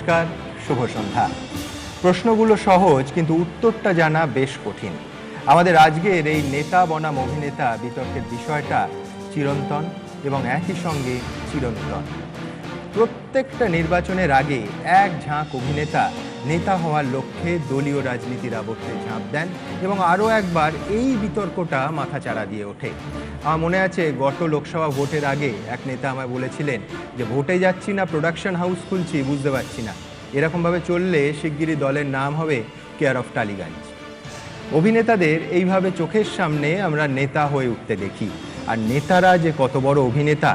নমস্কার, শুভ সন্ধ্যা। প্রশ্নগুলো সহজ, কিন্তু উত্তরটা জানা বেশ কঠিন। আমাদের আজকের এই নেতা বনাম অভিনেতা বিতর্কের বিষয়টা চিরন্তন এবং একই সঙ্গে চিরন্তন। প্রত্যেকটা নির্বাচনের আগে এক ঝাঁক অভিনেতা নেতা হওয়ার লক্ষ্যে দলীয় রাজনীতির আবর্তে ঝাঁপ দেন এবং আরও একবার এই বিতর্কটা মাথাচাড়া দিয়ে ওঠে। আমার মনে আছে, গত লোকসভা ভোটের আগে এক নেতা আমায় বলেছিলেন যে ভোটে যাচ্ছি না প্রোডাকশন হাউস খুলছি বুঝতে পারছি না, এরকমভাবে চললে শিগগিরই দলের নাম হবে কেয়ার অফ টালিগঞ্জ। অভিনেতাদের এইভাবে চোখের সামনে আমরা নেতা হয়ে উঠতে দেখি, আর নেতারা যে কত বড় অভিনেতা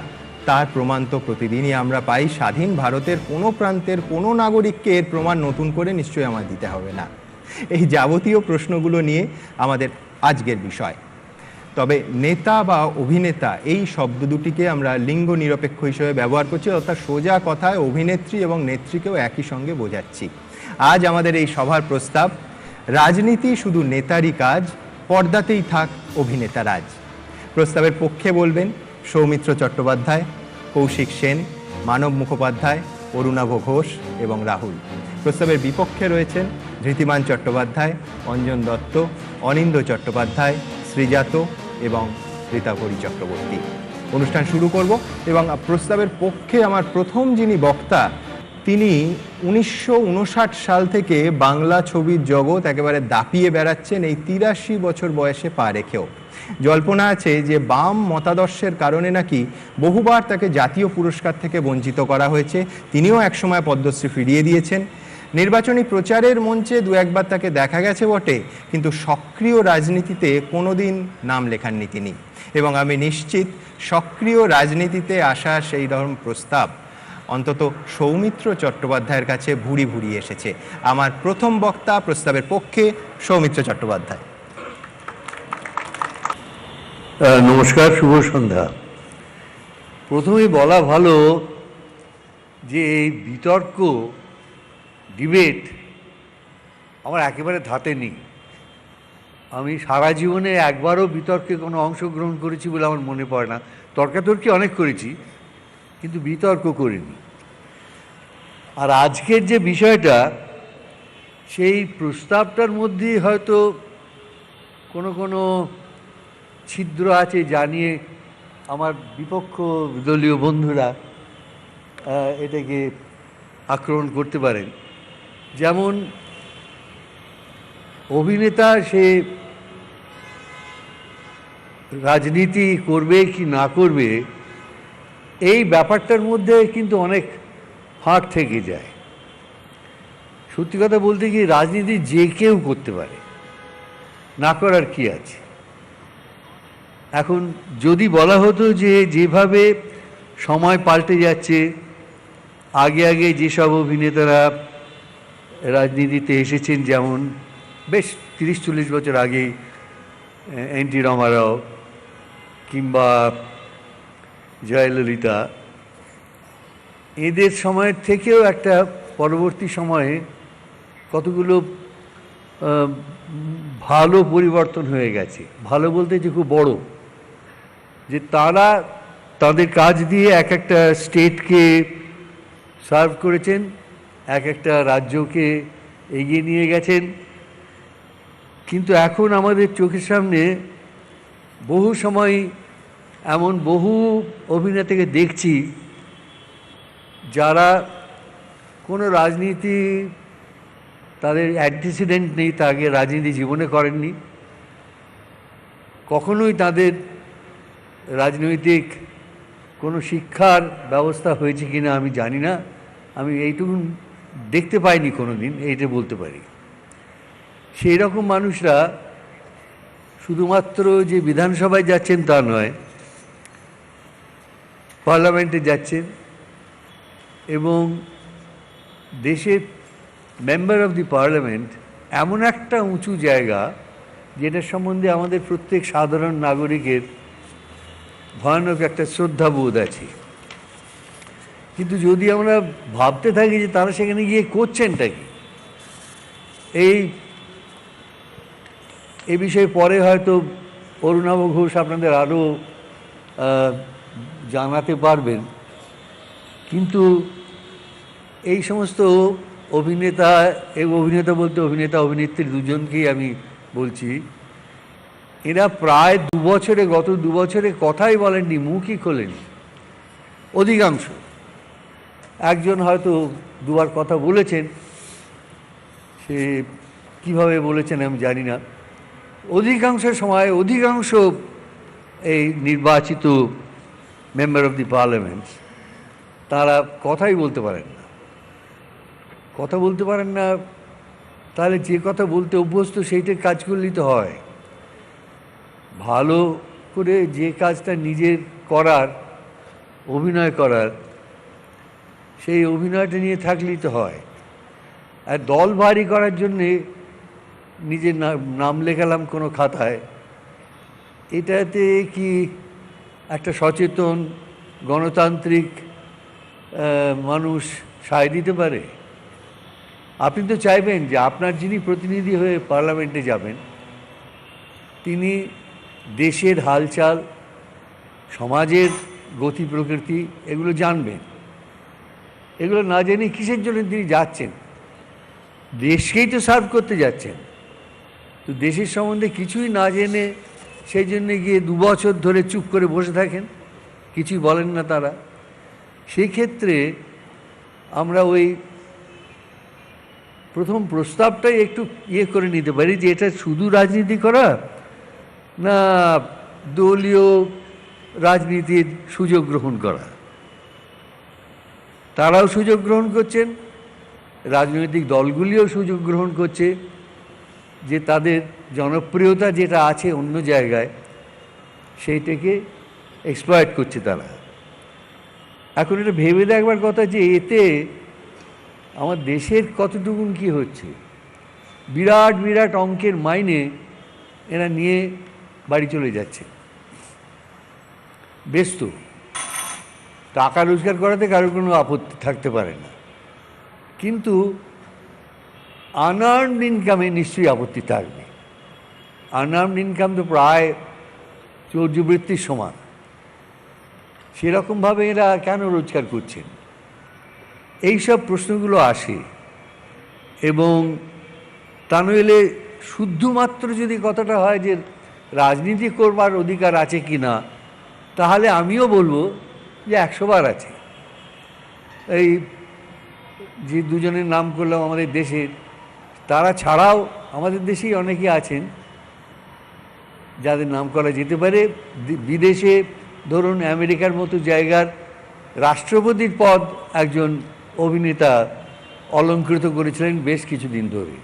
তার প্রমাণ তো প্রতিদিনই আমরা পাই। স্বাধীন ভারতের কোনো প্রান্তের কোনো নাগরিককে এর প্রমাণ নতুন করে নিশ্চয়ই আমার দিতে হবে না। এই যাবতীয় প্রশ্নগুলো নিয়ে আমাদের আজকের বিষয়। তবে নেতা বা অভিনেতা এই শব্দ দুটিকে আমরা লিঙ্গ নিরপেক্ষ হিসেবে ব্যবহার করছি, অর্থাৎ সোজা কথায় অভিনেত্রী এবং নেত্রীকেও একই সঙ্গে বোঝাচ্ছি। আজ আমাদের এই সভার প্রস্তাব, রাজনীতি শুধু নেতারই কাজ, পর্দাতেই থাক অভিনেতা রাজ। প্রস্তাবের পক্ষে বলবেন সৌমিত্র চট্টোপাধ্যায়, কৌশিক সেন, মানব মুখোপাধ্যায়, অরুণাভ ঘোষ এবং রাহুল। প্রস্তাবের বিপক্ষে রয়েছেন ধৃতিমান চট্টোপাধ্যায়, অঞ্জন দত্ত, অনিন্দ চট্টোপাধ্যায়, শ্রীজাত এবং রীতাভরি চক্রবর্তী। অনুষ্ঠান শুরু করব এবং প্রস্তাবের পক্ষে আমার প্রথম যিনি বক্তা, তিনি 1959 সাল থেকে বাংলা ছবির জগৎ একেবারে দাপিয়ে বেড়াচ্ছেন, এই 83 বছর বয়সে পা রেখেও। জল্পনা আছে যে বাম মতাদর্শের কারণে নাকি বহুবার তাকে জাতীয় পুরস্কার থেকে বঞ্চিত করা হয়েছে। তিনিও একসময় পদ্মশ্রী ফিরিয়ে দিয়েছেন। নির্বাচনী প্রচারের মঞ্চে দু একবার তাকে দেখা গেছে বটে, কিন্তু সক্রিয় রাজনীতিতে কোনোদিন নাম লেখাননি তিনি। এবং আমি নিশ্চিত সক্রিয় রাজনীতিতে আসা সেই রকম প্রস্তাব অন্তত সৌমিত্র চট্টোপাধ্যায়ের কাছে ভুরি ভুরি এসেছে। আমার প্রথম বক্তা প্রস্তাবের পক্ষে সৌমিত্র চট্টোপাধ্যায়। নমস্কার, শুভ সন্ধ্যা। প্রথমেই বলা ভালো যে এই বিতর্ক, ডিবেট আমার একেবারে ধাতে নেই। আমি সারা জীবনে একবারও বিতর্কে কোনো অংশগ্রহণ করেছি বলে আমার মনে পড়ে না। তর্কাতর্কি অনেক করেছি, কিন্তু বিতর্ক করিনি। আর আজকের যে বিষয়টা, সেই প্রস্তাবটার মধ্যেই হয়তো কোনো কোনো ছিদ্র আছে, জানিয়ে আমার বিপক্ষ দলীয় বন্ধুরা এটাকে আক্রমণ করতে পারেন। যেমন অভিনেতা সে রাজনীতি করবে কি না করবে, এই ব্যাপারটার মধ্যে কিন্তু অনেক ফাঁক থেকে যায়। সত্যি কথা বলতে কি, রাজনীতি যে কেউ করতে পারে, না করার কি আছে। এখন যদি বলা হতো যে যেভাবে সময় পাল্টে যাচ্ছে, আগে আগে যেসব অভিনেতারা রাজনীতিতে এসেছেন, যেমন বেশ 30-40 বছর আগে এন.টি. রামারাও কিংবা জয়ললিতা, এদের সময়ের থেকেও একটা পরবর্তী সময়ে কতগুলো ভালো পরিবর্তন হয়ে গেছে। ভালো বলতে যে খুব বড়, যে তারা তাদের কাজ দিয়ে এক একটা স্টেটকে সার্ভ করেছেন, এক একটা রাজ্যকে এগিয়ে নিয়ে গেছেন। কিন্তু এখন আমাদের চোখের সামনে বহু সময় এমন বহু অভিনেতাকে দেখছি যারা কোনো রাজনীতি, তাদের অ্যান্টিসিডেন্ট নেই, তাকে রাজনীতি জীবনে করেননি, কখনোই তাদের রাজনৈতিক কোনো শিক্ষার ব্যবস্থা হয়েছে কিনা আমি জানি না, আমি এইটুকু দেখতে পাইনি কোনো দিন, এইটা বলতে পারি। সেই রকম মানুষরা শুধুমাত্র যে বিধানসভায় যাচ্ছেন তা নয়, পার্লামেন্টে যাচ্ছেন এবং দেশের মেম্বার অফ দি পার্লামেন্ট এমন একটা উঁচু জায়গা যেটার সম্বন্ধে আমাদের প্রত্যেক সাধারণ নাগরিকের ভয়ানক একটা শ্রদ্ধাবোধ আছে। কিন্তু যদি আমরা ভাবতে থাকি যে তারা সেখানে গিয়ে করছেনটা কি, এই বিষয়ে পরে হয়তো অরুণাভ ঘোষ আপনাদের আরও জানাতে পারবেন। কিন্তু এই সমস্ত অভিনেতা এবং অভিনেতা বলতে অভিনেতা অভিনেত্রী দুজনকেই আমি বলছি, এরা প্রায় গত 2 বছরে কথাই বলেননি, মুখই খোলেনি অধিকাংশ। একজন হয়তো 2বার কথা বলেছেন, সে কিভাবে বলেছেন আমি জানি না। অধিকাংশ সময় অধিকাংশ এই নির্বাচিত মেম্বার অফ দি পার্লামেন্ট তারা কথাই বলতে পারেন না। কথা বলতে পারেন না, তাহলে যে কথা বলতে অভ্যস্ত সেইটার কাজ করলেই তো হয়। ভালো করে যে কাজটা নিজের করার, অভিনয় করার, সেই অভিনয়টা নিয়ে থাকলেই তো হয়। আর দল ভারী করার জন্যে নিজের নাম লেখালাম কোনো খাতায়, এটাতে কি একটা সচেতন গণতান্ত্রিক মানুষ সায় দিতে পারে? আপনি তো চাইবেন যে আপনার যিনি প্রতিনিধি হয়ে পার্লামেন্টে যাবেন তিনি দেশের হালচাল, সমাজের গতি প্রকৃতি এগুলো জানবেন। এগুলো না জেনে কিসের জন্য তিনি যাচ্ছেন? দেশকেই তো সার্ভ করতে যাচ্ছেন। তো দেশের সম্বন্ধে কিছুই না জেনে সেই জন্যে গিয়ে 2 বছর ধরে চুপ করে বসে থাকেন, কিছুই বলেন না তারা। সেই ক্ষেত্রে আমরা ওই প্রথম প্রস্তাবটাই একটু করে নিতে পারি যে এটা শুধু রাজনীতি করা না দলীয় রাজনীতির সুযোগ গ্রহণ করা। তারাও সুযোগ গ্রহণ করছেন, রাজনৈতিক দলগুলিও সুযোগ গ্রহণ করছে যে তাদের জনপ্রিয়তা যেটা আছে অন্য জায়গায় সেইটাকে এক্সপ্লয়েট করছে তারা। এখন এটা ভেবে দেখবার কথা যে এতে আমার দেশের কতটুকুন কি হচ্ছে। বিরাট বিরাট অঙ্কের মাইনে এরা নিয়ে বাড়ি চলে যাচ্ছে। বেশ তো, টাকা রোজগার করাতে কারোর কোনো আপত্তি থাকতে পারে না, কিন্তু আনআর্নড ইনকামে নিশ্চয়ই আপত্তি থাকবে। আনআর্নড ইনকাম তো প্রায় চৌর্যবৃত্তির সমান। সেরকমভাবে এরা কেন রোজগার করছেন? এইসব প্রশ্নগুলো আসে। এবং তা নইলে শুধুমাত্র যদি কথাটা হয় যে রাজনীতি করবার অধিকার আছে কি না, তাহলে আমিও বলবো যে 100 বার আছে। এই যে দুজনের নাম করলাম আমাদের দেশের, তারা ছাড়াও আমাদের দেশেই অনেকেই আছেন যাদের নাম করা যেতে পারে। বিদেশে ধরুন আমেরিকার মতো জায়গার রাষ্ট্রপতির পদ একজন অভিনেতা অলঙ্কৃত করেছিলেন বেশ কিছুদিন ধরে,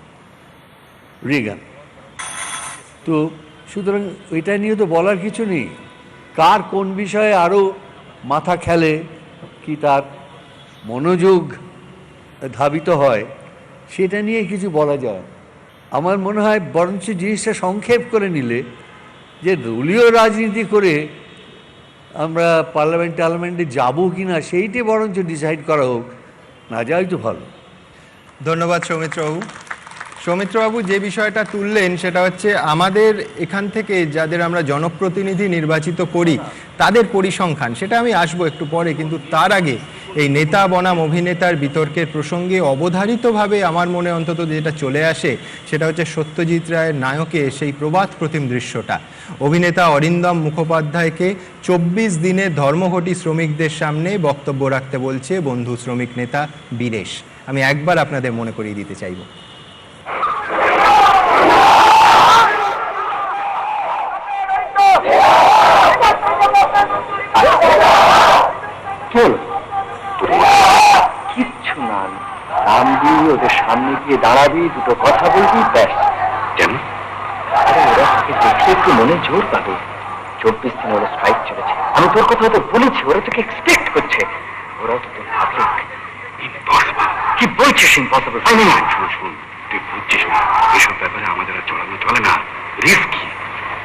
রিগান। তো সুতরাং এটা নিয়ে তো বলার কিছু নেই। কার কোন বিষয়ে আরও মাথা খেলে, কি তার মনোযোগ ধাবিত হয়, সেটা নিয়ে কিছু বলা যায়। আমার মনে হয় বরঞ্চ জিনিসটা সংক্ষেপ করে নিলে যে দলীয় রাজনীতি করে আমরা পার্লামেন্টে যাবো কি না সেইটি বরঞ্চ ডিসাইড করা হোক, না যাওয়াই তো ভালো। ধন্যবাদ সৌমিত্রবাবু। সৌমিত্রবাবু যে বিষয়টা তুললেন সেটা হচ্ছে আমাদের এখান থেকে যাদের আমরা জনপ্রতিনিধি নির্বাচিত করি তাদের পরিসংখ্যান, সেটা আমি আসবো একটু পরে। কিন্তু তার আগে এই নেতা বনাম অভিনেতার বিতর্কের প্রসঙ্গে অবধারিতভাবে আমার মনে অন্তত যেটা চলে আসে সেটা হচ্ছে সত্যজিৎ রায়ের নায়কে সেই প্রবাদ প্রতিম দৃশ্যটা। অভিনেতা অরিন্দম মুখোপাধ্যায়কে 24 দিনের ধর্মঘটি শ্রমিকদের সামনে বক্তব্য রাখতে বলছে বন্ধু শ্রমিক নেতা বীরেশ। আমি একবার আপনাদের মনে করিয়ে দিতে চাইব। কিচ্ছু না, নাম দিয়ে ওদের সামনে গিয়ে দাঁড়াবি, দুটো কথা বলবি, ব্যাস। কেন? আরে ওরা তোকে দেখলে একটু মনে জোর পাবে। 24 দিন ওরা স্ট্রাইক চলেছে, আমি তোর কথা তো বলেছি, ওরা তোকে এক্সপেক্ট করছে। ওরাও তো তোর পাবলিক। কি বলছিস ইম্পসিবল? শুন, তুই বুঝছিস না, এসব ব্যাপারে আমাদের আর চলানো চলে না, রিস্কি।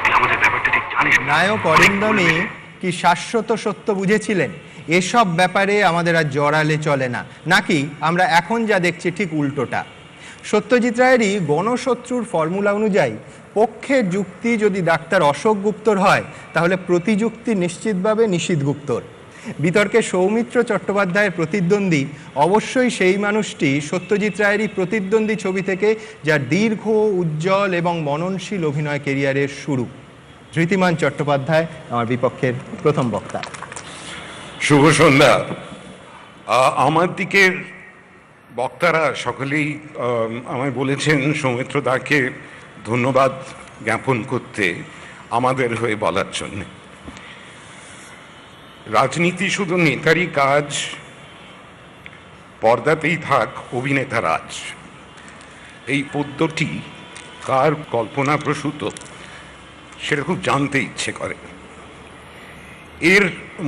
তুই আমাদের ব্যাপারটা ঠিক জানিস। নায়ক অরিন্দমই কি শাশ্বত সত্য বুঝেছিলেন? এসব ব্যাপারে আমাদের আর জড়ালে চলে না, নাকি আমরা এখন যা দেখছি ঠিক উল্টোটা? সত্যজিৎ রায়েরই গণশত্রুর ফর্মুলা অনুযায়ী পক্ষের যুক্তি যদি ডাক্তার অশোক গুপ্তর হয় তাহলে প্রতিযুক্তি নিশ্চিতভাবে নিশীথ গুপ্তর। বিতর্কে সৌমিত্র চট্টোপাধ্যায়ের প্রতিদ্বন্দ্বী অবশ্যই সেই মানুষটি সত্যজিৎ রায়েরই প্রতিদ্বন্দ্বী ছবি থেকে, যার দীর্ঘ, উজ্জ্বল এবং মননশীল অভিনয় কেরিয়ারের শুরু। ধৃতিমান চট্টোপাধ্যায় আমার বিপক্ষের প্রথম বক্তা। শুভ সন্ধ্যা। আমার দিকের বক্তারা সকলেই আমায় বলেছেন সৌমিত্র দাকে ধন্যবাদ জ্ঞাপন করতে, আমাদের হয়ে বলার জন্যে। রাজনীতি শুধু নেতারই কাজ, পর্দাতেই থাক অভিনেতা রাজ, এই পদ্যটি কার কল্পনা প্রসূত সেটা খুব জানতে ইচ্ছে করে। এর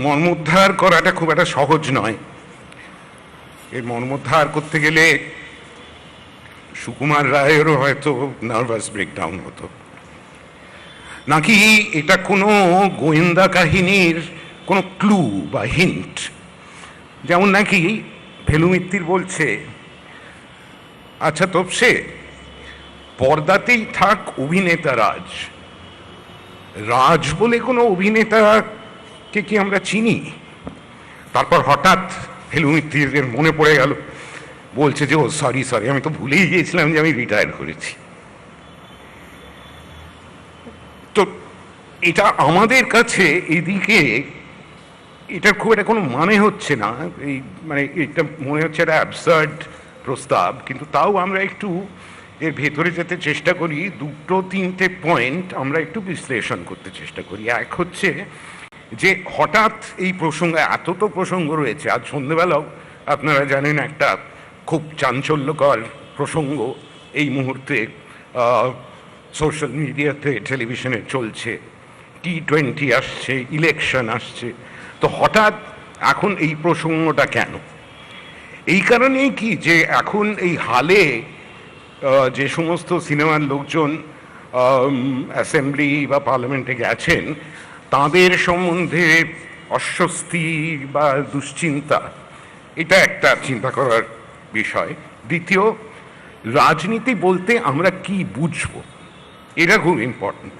মর্মোদ্ধার করাটা খুব একটা সহজ নয়। এর মর্মোদ্ধার করতে গেলে সুকুমার রায়েরও হয়তো নার্ভাস ব্রেকডাউন হতো, নাকি এটা কোনো গোয়েন্দা কাহিনীর কোনো ক্লু বা হিন্ট। যেমন নাকি ভেলু মিত্তির বলছে, আচ্ছা তপসে, পর্দাতেই থাক অভিনেতা রাজ, রাজ বলে কোনো অভিনেতাকে কি আমরা চিনি? তারপর হঠাৎ ভেলু মিত্তিরের মনে পড়ে গেল, বলছে যে ও সরি আমি তো ভুলেই গিয়েছিলাম যে আমি রিটায়ার করেছি। তো এটা আমাদের কাছে এদিকে এটার খুব একটা কোনো মানে হচ্ছে না, এই মানে এটা মনে হচ্ছে একটা অ্যাবসার্ড প্রস্তাব, কিন্তু তাও আমরা একটু এর ভেতরে যেতে চেষ্টা করি। দুটো তিনটে পয়েন্ট আমরা একটু বিশ্লেষণ করতে চেষ্টা করি। এক হচ্ছে যে হঠাৎ এই প্রসঙ্গ, এত তো প্রসঙ্গ রয়েছে, আজ সন্ধ্যেবেলাও আপনারা জানেন একটা খুব চাঞ্চল্যকর প্রসঙ্গ এই মুহূর্তে সোশ্যাল মিডিয়াতে, টেলিভিশনে চলছে, T20 আসছে, ইলেকশন আসছে। তো হঠাৎ এখন এই প্রসঙ্গটা কেন? এই কারণেই কি যে এখন এই হালে যে সমস্ত সিনেমার লোকজন অ্যাসেম্বলি বা পার্লামেন্টে গেছেন, তাদের সম্বন্ধে অস্বস্তি বা দুশ্চিন্তা, এটা একটা চিন্তা করার বিষয়। দ্বিতীয়, রাজনীতি বলতে আমরা কি বুঝবো, এটা খুব ইম্পর্টেন্ট।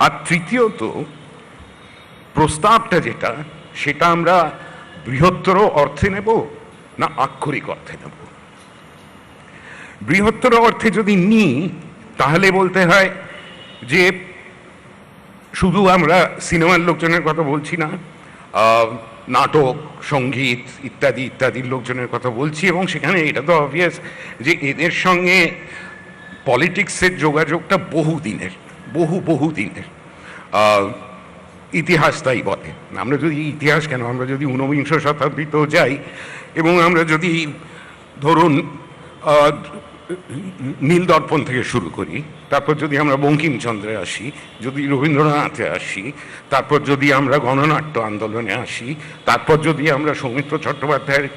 আর তৃতীয়ত, প্রস্তাবটা যেটা, সেটা আমরা বৃহত্তর অর্থে নেব না আক্ষরিক অর্থে নেব। বৃহত্তর অর্থে যদি নিই তাহলে বলতে হয় যে শুধু আমরা সিনেমার লোকজনের কথা বলছি না, নাটক, সঙ্গীত ইত্যাদি ইত্যাদির লোকজনের কথা বলছি, এবং সেখানে এটা তো অবভিয়াস যে এদের সঙ্গে পলিটিক্সের যোগাযোগটা বহুদিনের, বহু দিনের। ইতিহাস তাই বলে। আমরা যদি ইতিহাস কেন, আমরা যদি ঊনবিংশ শতাব্দীতেও যাই এবং আমরা যদি ধরুন নীল দর্পণ থেকে শুরু করি, তারপর যদি আমরা বঙ্কিমচন্দ্রে আসি, যদি রবীন্দ্রনাথে আসি, তারপর যদি আমরা গণনাট্য আন্দোলনে আসি, তারপর যদি আমরা সৌমিত্র চট্টোপাধ্যায়ের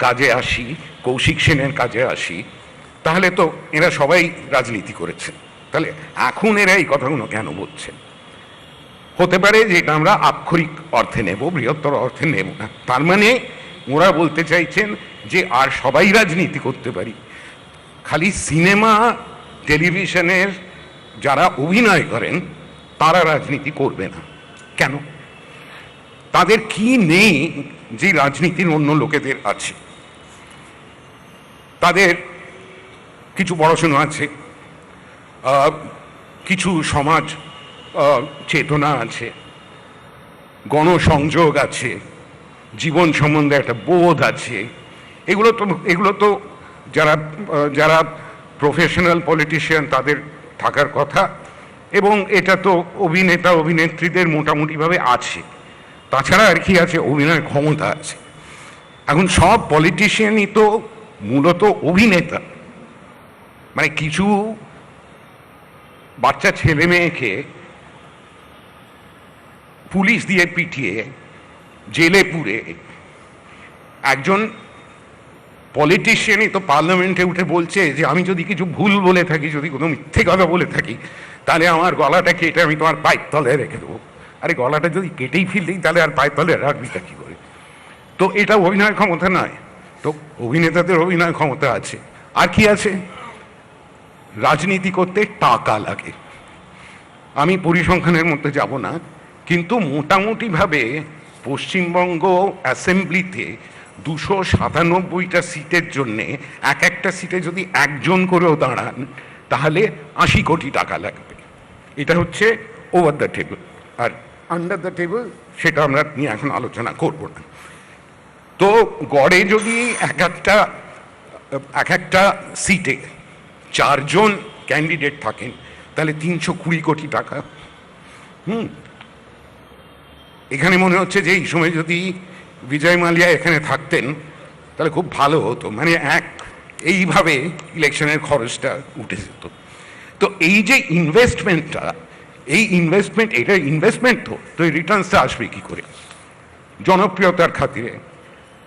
কাজে আসি, কৌশিক সেনের কাজে আসি, তাহলে তো এরা সবাই রাজনীতি করেছে। তাহলে এখন এরা এই কথাগুলো কেন বলছেন? হতে পারে যে এটা আমরা আক্ষরিক অর্থে নেব, বৃহত্তর অর্থে নেব না। তার মানে ওরা বলতে চাইছেন যে আর সবাই রাজনীতি করতে পারি, খালি সিনেমা টেলিভিশনের যারা অভিনয় করেন তারা রাজনীতি করবে না। কেন? তাদের কি নেই যে রাজনীতির অন্য লোকেদের আছে? তাদের কিছু পড়াশোনা আছে, কিছু সমাজ চেতনা আছে, গণসংযোগ আছে, জীবন সম্বন্ধে একটা বোধ আছে। এগুলো তো যারা প্রফেশনাল পলিটিশিয়ান তাদের থাকার কথা, এবং এটা তো অভিনেতা অভিনেত্রীদের মোটামুটিভাবে আছে। তাছাড়া আর কি আছে? অভিনয় ক্ষমতা আছে। এখন সব পলিটিশিয়ানই তো মূলত অভিনেতা। মানে কিছু বাচ্চা ছেলে মেয়েকে পুলিশ দিয়ে পিটিয়ে জেলে পুরে একজন পলিটিশিয়ানই তো পার্লামেন্টে উঠে বলছে যে আমি যদি কিছু ভুল বলে থাকি, যদি কোনো মিথ্যে কথা বলে থাকি, তাহলে আমার গলাটা কেটে আমি তোমার পায়ের তলায় রেখে দেবো। আরে গলাটা যদি কেটেই ফেললেই তাহলে আর পায়ের তলায় রাখবিটা কি করে? তো এটা অভিনয় ক্ষমতা নয়। তো অভিনেতাদের অভিনয় ক্ষমতা আছে। আর কি আছে? রাজনীতি করতে টাকা লাগে। আমি পরিসংখ্যানের মধ্যে যাব না, কিন্তু মোটামুটিভাবে পশ্চিমবঙ্গ অ্যাসেম্বলিতে 297টা সিটের জন্যে এক একটা সিটে যদি একজন করেও দাঁড়ান তাহলে 80 কোটি টাকা লাগবে। এটা হচ্ছে ওভার দ্য টেবল। আর আন্ডার দ্য টেবল সেটা আমরা নিয়ে এখন আলোচনা করব না। তো গড়ে যদি এক একটা সিটে 4 জন ক্যান্ডিডেট থাকেন তাহলে 320 কোটি টাকা। এখানে মনে হচ্ছে যে এই সময় যদি বিজয় মালিয়া এখানে থাকতেন তাহলে খুব ভালো হতো, মানে এইভাবে ইলেকশনের খরচটা উঠে যেত। তো এই যে ইনভেস্টমেন্টটা, এটা ইনভেস্টমেন্ট তো এই রিটার্নসটা আসবে কি করে? জনপ্রিয়তার খাতিরে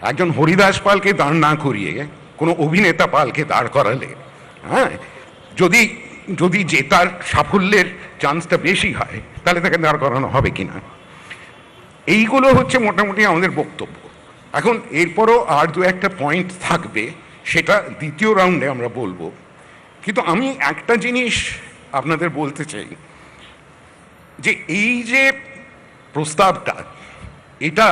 একজন হরিদাস পালকে দাঁড় না করিয়ে কোনো অভিনেতা পালকে দাঁড় করালে, হ্যাঁ, যদি জেতার সাফল্যের চান্সটা বেশি হয় তাহলে তাকে দাঁড় করানো হবে কিনা, এইগুলো হচ্ছে মোটামুটি আমাদের বক্তব্য। এখন এরপরও আর দু একটা পয়েন্ট থাকবে, সেটা দ্বিতীয় রাউন্ডে আমরা বলবো। কিন্তু আমি একটা জিনিস আপনাদের বলতে চাই যে এই যে প্রস্তাবটা, এটা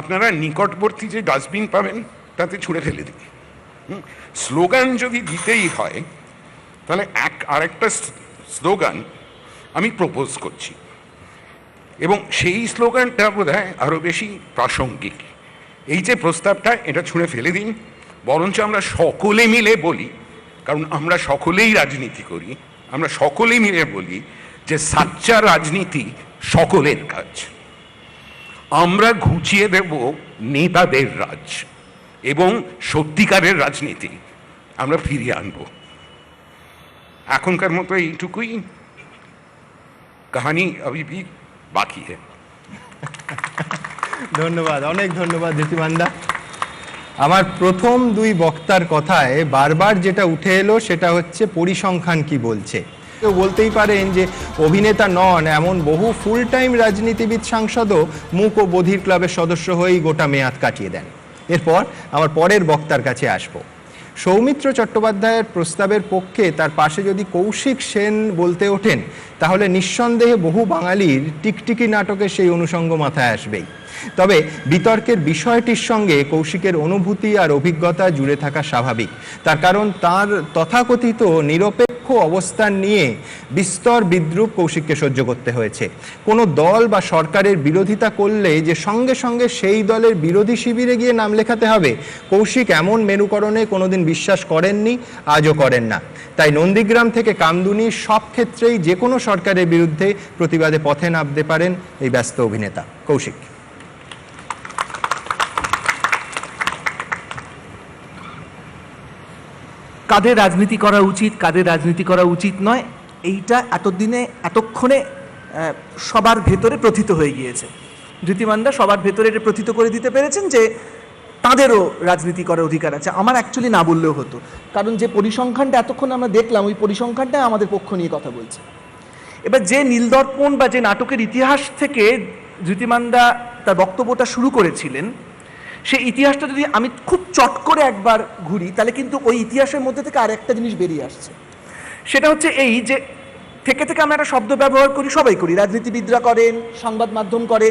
আপনারা নিকটবর্তী যে ডাস্টবিন পাবেন তাতে ছুঁড়ে ফেলে দিন। স্লোগান যদি দিতেই হয় তাহলে আরেকটা স্লোগান আমি প্রপোজ করছি, এবং সেই স্লোগানটা বোধহয় আরও বেশি প্রাসঙ্গিক। এই যে প্রস্তাবটা, এটা ছুঁড়ে ফেলে দিন, বরঞ্চ আমরা সকলে মিলে বলি, কারণ আমরা সকলেই রাজনীতি করি, আমরা সকলেই মিলে বলি যে সাচ্চা রাজনীতি সকলের কাজ। আমরা ঘুচিয়ে দেব নেতাদের রাজ এবং সত্যিকারের রাজনীতি আমরা ফিরিয়ে আনব। এখনকার মতো এইটুকুই, কাহানি अभी भी বাকি है। ধন্যবাদ, অনেক ধন্যবাদ জ্যোতিমানদা। আমার প্রথম দুই বক্তার কথায় বারবার যেটা উঠে এলো সেটা হচ্ছে পরিসংখ্যান কি বলছে। কেউ বলতেই পারেন যে অভিনেতা নন এমন বহু ফুল টাইম রাজনীতিবিদ সাংসদও মূক ও বধির ক্লাবের সদস্য হয়েই গোটা মেয়াদ কাটিয়ে দেন। এরপর আমার পরের বক্তার কাছে আসবো। সৌমিত্র চট্টোপাধ্যায়ের প্রস্তাবের পক্ষে তার পাশে যদি কৌশিক সেন বলতে ওঠেন তাহলে নিঃসন্দেহে বহু বাঙালির টিকটিকি নাটকের সেই অনুষঙ্গ মাথায় আসবেই। তবে বিতর্কের বিষয়টির সঙ্গে কৌশিকের অনুভূতি আর অভিজ্ঞতা জুড়ে থাকা স্বাভাবিক। তার কারণ তার তথাকথিত নিরপেক্ষ অবস্থান নিয়ে বিস্তর বিদ্রূপ কৌশিককে সহ্য করতে হয়েছে। কোনো দল বা সরকারের বিরোধিতা করলে যে সঙ্গে সঙ্গে সেই দলের বিরোধী শিবিরে গিয়ে নাম লেখাতে হবে, কৌশিক এমন মেরুকরণে কোনোদিন বিশ্বাস করেননি, আজও করেন না। তাই নন্দীগ্রাম থেকে কামদুনি সব ক্ষেত্রেই যে কোনো সরকারের বিরুদ্ধে প্রতিবাদে পথে নামতে পারেন এই ব্যস্ত অভিনেতা কৌশিক। কাদের রাজনীতি করা উচিত, কাদের রাজনীতি করা উচিত নয়, এইটা এতক্ষণে সবার ভেতরে প্রথিত হয়ে গিয়েছে। জ্যোতিমানদা সবার ভেতরে এটা প্রথিত করে দিতে পেরেছেন যে তাদেরও রাজনীতি করার অধিকার আছে। আমার অ্যাকচুয়ালি না বললেও হতো, কারণ যে পরিসংখ্যানটা এতক্ষণ আমরা দেখলাম ওই পরিসংখ্যানটা আমাদের পক্ষ নিয়ে কথা বলছে। এবার যে নীলদর্পণ বা যে নাটকের ইতিহাস থেকে জ্যোতিমানদা তার বক্তব্যটা শুরু করেছিলেন, সেই ইতিহাসটা যদি আমি খুব চট করে একবার ঘুরি তাহলে কিন্তু ওই ইতিহাসের মধ্যে থেকে আরেকটা জিনিস বেরিয়ে আসছে। সেটা হচ্ছে এই যে থেকে আমরা একটা শব্দ ব্যবহার করি, সবাই করি, রাজনীতিবিদরা করেন, সংবাদ মাধ্যম করে,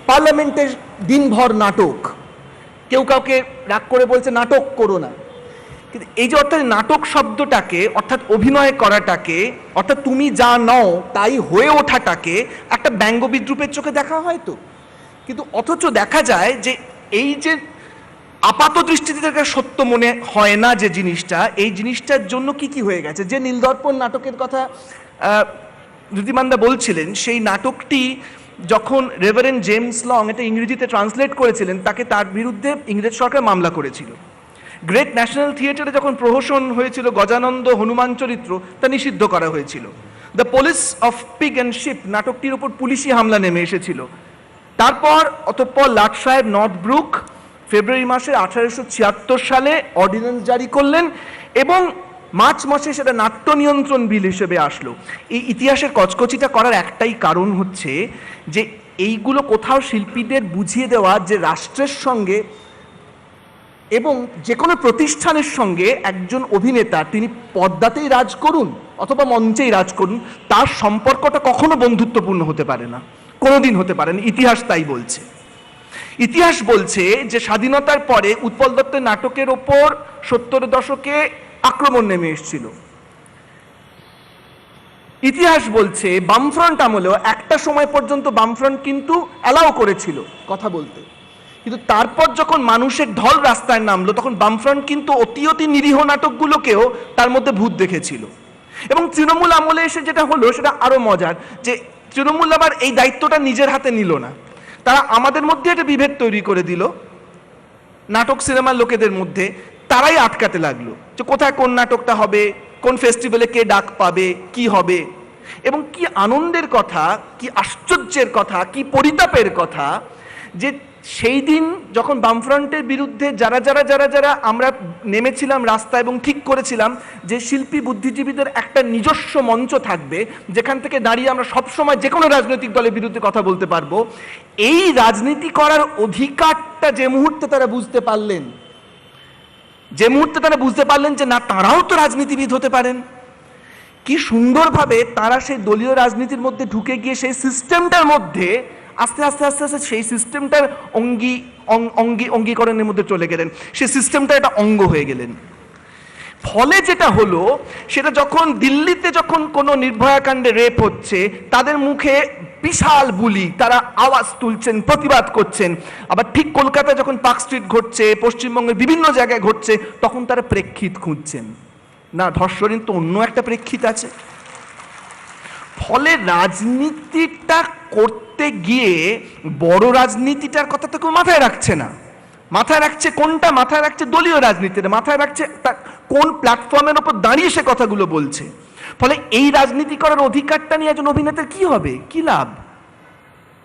পার্লামেন্টের দিনভর নাটক, কেউ কাউকে রাগ করে বলছে নাটক করো না। কিন্তু এই যে অর্থাৎ নাটক শব্দটাকে, অর্থাৎ অভিনয় করাটাকে, অর্থাৎ তুমি যা নও তাই হয়ে ওঠাটাকে একটা ব্যঙ্গ বিদ্রুপের চোখে দেখা হয় তো। কিন্তু অথচ দেখা যায় যে এই যে আপাত দৃষ্টিতে থেকে সত্য মনে হয় না যে জিনিসটা, এই জিনিসটার জন্য কি হয়ে গেছে। যে নীলদর্পণ নাটকের কথা জ্যোতিমানদা বলছিলেন, সেই নাটকটি যখন রেভারেন্ড জেমস লং এটা ইংরেজিতে ট্রান্সলেট করেছিলেন, তার বিরুদ্ধে ইংরেজ সরকার মামলা করেছিল। গ্রেট ন্যাশনাল থিয়েটারে যখন প্রহসন হয়েছিল গজানন্দ হনুমান চরিত্র, তা নিষিদ্ধ করা হয়েছিল। The police of pig and sheep নাটকটির ওপর পুলিশি হামলা নেমে এসেছিল। অতঃপর লাট সাহেব নর্থব্রুক ফেব্রুয়ারি মাসের 1876 সালে অর্ডিন্যান্স জারি করলেন এবং মার্চ মাসে সেটা নাট্য নিয়ন্ত্রণ বিল হিসেবে আসলো। এই ইতিহাসের কচকচিটা করার একটাই কারণ হচ্ছে যে এইগুলো কোথাও শিল্পীদের বুঝিয়ে দেওয়া যে রাষ্ট্রের সঙ্গে এবং যে কোনো প্রতিষ্ঠানের সঙ্গে একজন অভিনেতা, তিনি পর্দাতেই রাজ করুন অথবা মঞ্চেই রাজ করুন, তার সম্পর্কটা কখনো বন্ধুত্বপূর্ণ হতে পারে না, কোনোদিন হতে পারে না, ইতিহাস তাই বলছে। ইতিহাস বলছে যে স্বাধীনতার পরে উৎপল দত্তের নাটকের ওপর 70-এর দশকে আক্রমণ নেমে এসেছিল। ইতিহাস বলছে বামফ্রন্ট আমলেও একটা সময় পর্যন্ত বামফ্রন্ট কিন্তু অ্যালাউ করেছিল কথা বলতে, কিন্তু তারপর যখন মানুষের ঢল রাস্তায় নামলো তখন বামফ্রন্ট কিন্তু অতি অতি নিরীহ নাটকগুলোকেও তার মধ্যে ভূত দেখেছিল। এবং তৃণমূল আমলে এসে যেটা হলো সেটা আরো মজার, যে তৃণমূল আবার এই দায়িত্বটা নিজের হাতে নিল না, তারা আমাদের মধ্যে একটা বিভেদ তৈরি করে দিল নাটক সিনেমার লোকেদের মধ্যে, তারাই আটকাতে লাগলো যে কোথায় কোন নাটকটা হবে, কোন ফেস্টিভ্যালে কে ডাক পাবে, কি হবে। এবং কি আনন্দের কথা, কি আশ্চর্যের কথা, কি পরিতাপের কথা যে সেই দিন যখন বামফ্রন্টের বিরুদ্ধে যারা যারা যারা যারা আমরা নেমেছিলাম রাস্তায় এবং ঠিক করেছিলাম যে শিল্পী বুদ্ধিজীবীদের একটা নিজস্ব মঞ্চ থাকবে যেখান থেকে দাঁড়িয়ে আমরা সবসময় যে কোনো রাজনৈতিক দলের বিরুদ্ধে কথা বলতে পারবো, এই রাজনীতি করার অধিকারটা যে মুহূর্তে তারা বুঝতে পারলেন, যে না তারাও তো রাজনীতিবিদ হতে পারেন, কি সুন্দরভাবে তারা সেই দলীয় রাজনীতির মধ্যে ঢুকে গিয়ে সেই সিস্টেমটার মধ্যে আস্তে আস্তে আস্তে আস্তে সেই সিস্টেমটার অঙ্গীকরণের মধ্যে চলে গেলেন, সেই সিস্টেমটা একটা অঙ্গ হয়ে গেলেন। ফলে যেটা হলো সেটা যখন দিল্লিতে যখন কোনো নির্ভয়াকাণ্ডে রেপ হচ্ছে তাদের মুখে বিশাল বুলি, তারা আওয়াজ তুলছেন, প্রতিবাদ করছেন। আবার ঠিক কলকাতায় যখন পার্ক স্ট্রিট ঘটছে, পশ্চিমবঙ্গের বিভিন্ন জায়গায় ঘটছে, তখন তারা প্রেক্ষিত খুঁজছেন, না ধর্ষণের তো অন্য একটা প্রেক্ষিত আছে। ফলে রাজনীতিটা করতে গিয়ে বড় রাজনীতিটার কথা তো কেউ মাথায় রাখছে না, মাথায় রাখছে কোনটা, মাথায় রাখছে দলীয় রাজনীতিটা, মাথায় রাখছে কোন প্ল্যাটফর্মের ওপর দাঁড়িয়ে সে কথাগুলো বলছে। ফলে এই রাজনীতি করার অধিকারটা নিয়ে একজন অভিনেতার কি হবে, কি লাভ,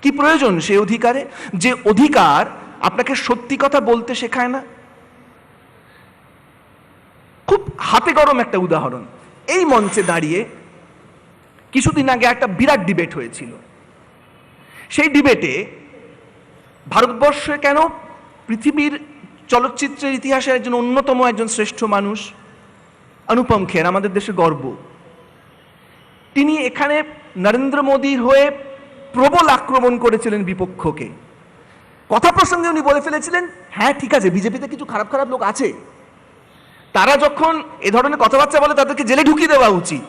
কি প্রয়োজন সেই অধিকারে, যে অধিকার আপনাকে সত্যি কথা বলতে শেখায় না। খুব হাতে গরম একটা উদাহরণ, এই মঞ্চে দাঁড়িয়ে কিছুদিন আগে একটা বিরাট ডিবেট হয়েছিল। সেই ডিবেটে ভারতবর্ষে কেন পৃথিবীর চলচ্চিত্রের ইতিহাসের একজন শ্রেষ্ঠ মানুষ অনুপম খের, আমাদের দেশে গর্ব, তিনি এখানে নরেন্দ্র মোদীর হয়ে প্রবল আক্রমণ করেছিলেন বিপক্ষকে। কথা প্রসঙ্গে উনি বলে ফেলেছিলেন, হ্যাঁ ঠিক আছে বিজেপিতে কিছু খারাপ খারাপ লোক আছে, তারা যখন এ ধরনের কথাবার্তা বলে তাদেরকে জেলে ঢুকিয়ে দেওয়া উচিত।